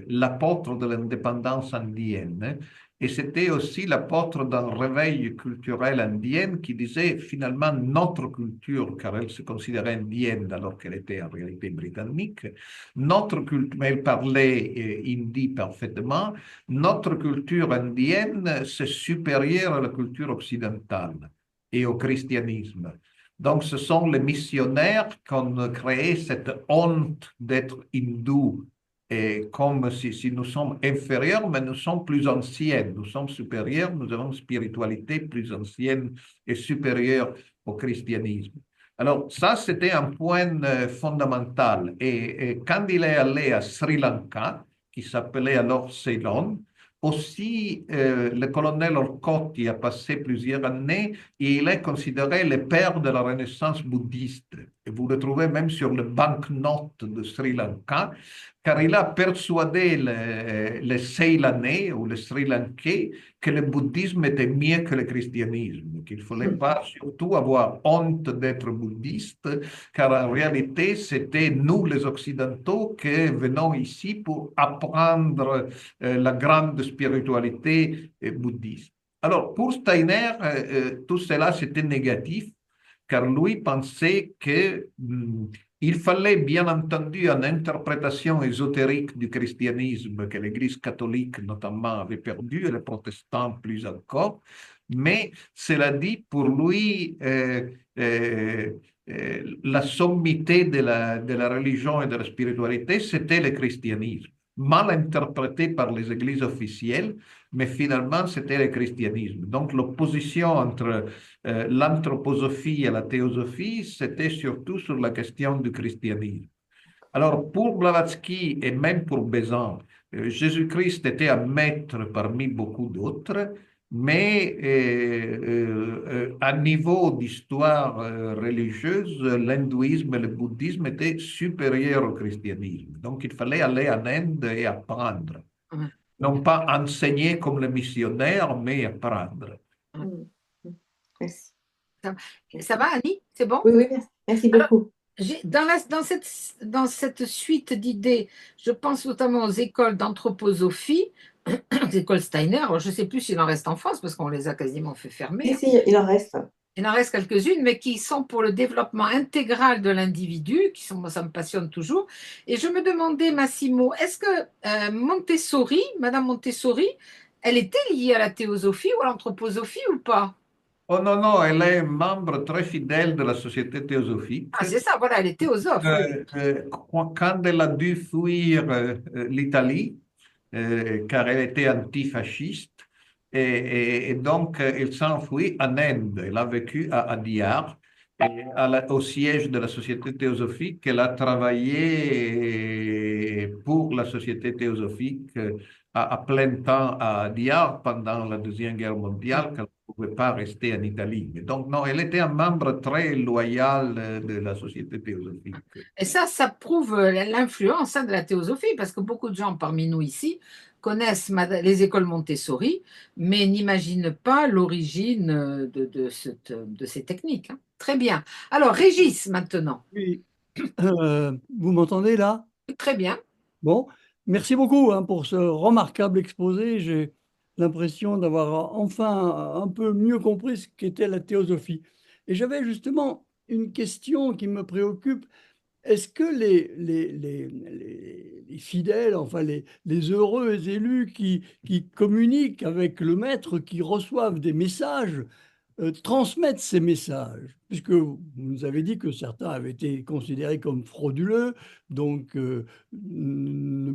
l'apôtre de l'indépendance indienne. Et c'était aussi l'apôtre d'un réveil culturel indien qui disait finalement notre culture, car elle se considérait indienne alors qu'elle était en réalité britannique, notre culture, mais elle parlait hindi parfaitement, notre culture indienne, c'est supérieur à la culture occidentale et au christianisme. Donc, ce sont les missionnaires qui ont créé cette honte d'être hindous, et comme si nous sommes inférieurs, mais nous sommes plus anciens, nous sommes supérieurs, nous avons une spiritualité plus ancienne et supérieure au christianisme. Alors, ça, c'était un point fondamental. Et quand il est allé à Sri Lanka, qui s'appelait alors Ceylon, aussi, le colonel Orkotti a passé plusieurs années et il est considéré le père de la Renaissance bouddhiste. Et vous le trouvez même sur le banknote de Sri Lanka, car il a persuadé les Ceylanais ou les Sri Lankais que le bouddhisme était mieux que le christianisme, qu'il ne fallait pas surtout avoir honte d'être bouddhiste, car en réalité, c'était nous les Occidentaux qui venons ici pour apprendre la grande spiritualité bouddhiste. Alors, pour Steiner, tout cela, c'était négatif, car lui pensait que il fallait bien entendu une interprétation ésotérique du christianisme que l'Église catholique notamment avait perdu et les protestants plus encore, mais cela dit, pour lui, la sommité de la religion et de la spiritualité, c'était le christianisme, mal interprété par les églises officielles, mais finalement, c'était le christianisme. Donc, l'opposition entre l'anthroposophie et la théosophie, c'était surtout sur la question du christianisme. Alors, pour Blavatsky et même pour Bézant, Jésus-Christ était un maître parmi beaucoup d'autres, mais à niveau d'histoire religieuse, l'hindouisme et le bouddhisme étaient supérieurs au christianisme. Donc, il fallait aller en Inde et apprendre. Non pas enseigner comme les missionnaires, mais apprendre. Merci. Ça va, Annie? C'est bon? Oui, oui, merci beaucoup. Dans cette suite d'idées, je pense notamment aux écoles d'anthroposophie, les écoles Steiner. Alors, je ne sais plus s'il en reste en France parce qu'on les a quasiment fait fermer. Si, si, il en reste. Il en reste quelques-unes, mais qui sont pour le développement intégral de l'individu, moi, ça me passionne toujours. Et je me demandais, Massimo, est-ce que Montessori, Madame Montessori, elle était liée à la théosophie ou à l'anthroposophie ou pas? Oh non, non, elle est membre très fidèle de la Société théosophique. Ah, c'est ça, voilà, elle est théosophe. Quand elle a dû fuir l'Italie, car elle était antifasciste, et donc elle s'enfuit en Inde. Elle a vécu à Diyar, au siège de la Société théosophique. Elle a travaillé pour la société théosophique à plein temps à Dieppe pendant la Deuxième Guerre mondiale, qu'elle ne pouvait pas rester en Italie. Mais donc, non, elle était un membre très loyal de la société théosophique. Et ça prouve l'influence de la théosophie, parce que beaucoup de gens parmi nous ici connaissent les écoles Montessori, mais n'imaginent pas l'origine de ces techniques. Hein. Très bien. Alors, Régis, maintenant. Oui. Vous m'entendez là? Très bien. Bon, merci beaucoup hein, pour ce remarquable exposé. J'ai l'impression d'avoir enfin un peu mieux compris ce qu'était la théosophie. Et j'avais justement une question qui me préoccupe. Est-ce que les fidèles, enfin les heureux élus qui communiquent avec le maître, qui reçoivent des messages, transmettre ces messages, puisque vous nous avez dit que certains avaient été considérés comme frauduleux, donc ne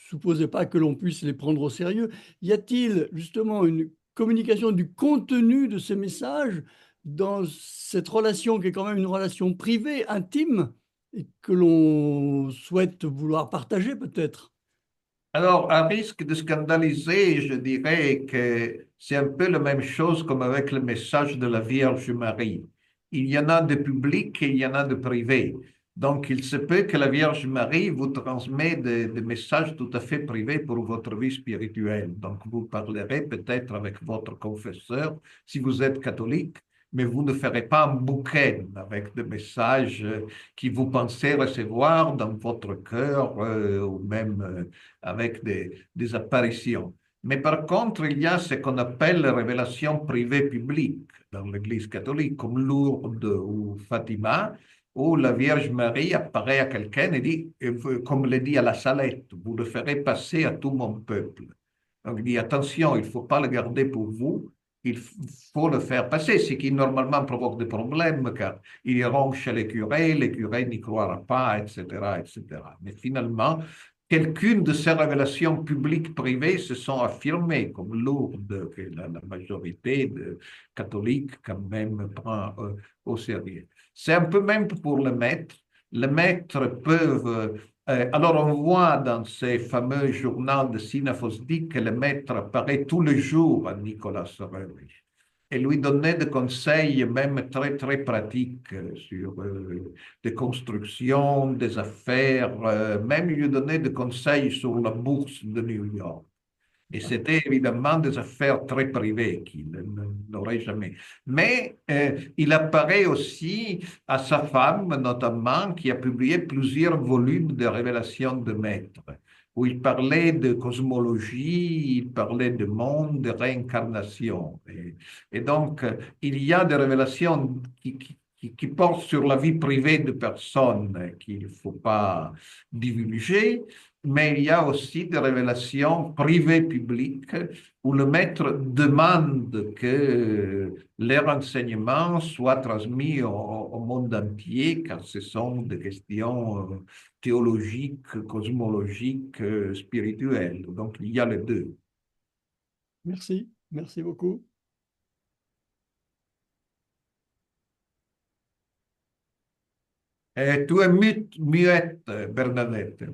supposez pas que l'on puisse les prendre au sérieux. Y a-t-il justement une communication du contenu de ces messages dans cette relation qui est quand même une relation privée, intime, et que l'on souhaite vouloir partager peut-être? Alors, à risque de scandaliser, je dirais que c'est un peu la même chose comme avec le message de la Vierge Marie. Il y en a de public et il y en a de privé. Donc, il se peut que la Vierge Marie vous transmet des messages tout à fait privés pour votre vie spirituelle. Donc, vous parlerez peut-être avec votre confesseur si vous êtes catholique, mais vous ne ferez pas un bouquet avec des messages qui vous pensez recevoir dans votre cœur ou même avec des apparitions. Mais par contre, il y a ce qu'on appelle les révélations privées publiques dans l'Église catholique, comme Lourdes ou Fatima, où la Vierge Marie apparaît à quelqu'un et dit, comme le dit à la Salette, vous le ferez passer à tout mon peuple. Donc il dit, attention, il ne faut pas le garder pour vous, il faut le faire passer, ce qui normalement provoque des problèmes, car ils iront chez les curés n'y croira pas, etc., etc. Mais finalement, quelqu'une de ces révélations publiques privées se sont affirmées, comme Lourdes, que la majorité de catholiques quand même prend au sérieux. C'est un peu même pour le maître. Les maîtres peuvent... alors on voit dans ces fameux journaux de Synaphosidie que le maître apparaît tous les jours à Nicolas Sorel et lui donnait des conseils même très très pratiques sur des constructions, des affaires, même il lui donnait des conseils sur la bourse de New York. Et c'était évidemment des affaires très privées qu'il n'aurait jamais. Mais il apparaît aussi à sa femme, notamment, qui a publié plusieurs volumes de révélations de maîtres, où il parlait de cosmologie, il parlait de monde, de réincarnation. Et donc, il y a des révélations qui portent sur la vie privée de personnes qu'il ne faut pas divulguer, mais il y a aussi des révélations privées publiques où le maître demande que les renseignements soient transmis au monde entier, car ce sont des questions théologiques, cosmologiques, spirituelles. Donc il y a les deux. Merci, merci beaucoup. Et tu es muette, Bernadette.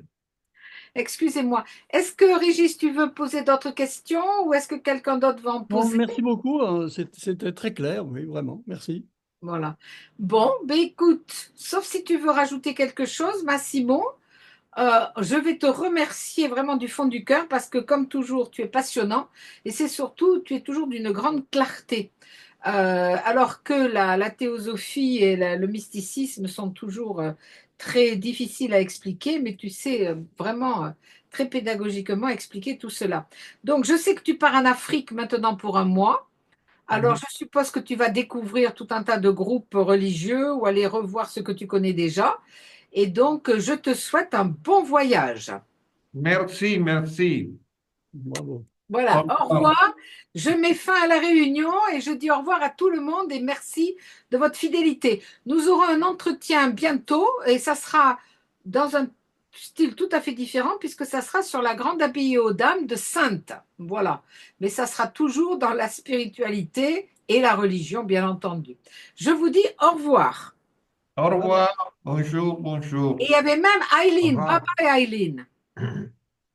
Excusez-moi. Est-ce que Régis, tu veux poser d'autres questions ou est-ce que quelqu'un d'autre va en Bon, poser? merci beaucoup, hein, c'était très clair, oui, vraiment, merci. Voilà. Bon, ben écoute, sauf si tu veux rajouter quelque chose, Massimo, je vais te remercier vraiment du fond du cœur parce que, comme toujours, tu es passionnant et c'est surtout, tu es toujours d'une grande clarté. Alors que la théosophie et le mysticisme sont toujours très difficiles à expliquer, mais tu sais vraiment très pédagogiquement expliquer tout cela. Donc, je sais que tu pars en Afrique maintenant pour un mois. Alors, je suppose que tu vas découvrir tout un tas de groupes religieux ou aller revoir ce que tu connais déjà. Et donc, je te souhaite un bon voyage. Merci, merci. Bravo. Voilà, Au au revoir. Je mets fin à la réunion et je dis au revoir à tout le monde et merci de votre fidélité. Nous aurons un entretien bientôt et ça sera dans un style tout à fait différent puisque ça sera sur la grande abbaye aux dames de Sainte. Voilà. Mais ça sera toujours dans la spiritualité et la religion, bien entendu. Je vous dis au revoir. revoir. Bonjour, bonjour. Et il y avait même Au Aileen. revoir. Bye bye Aileen.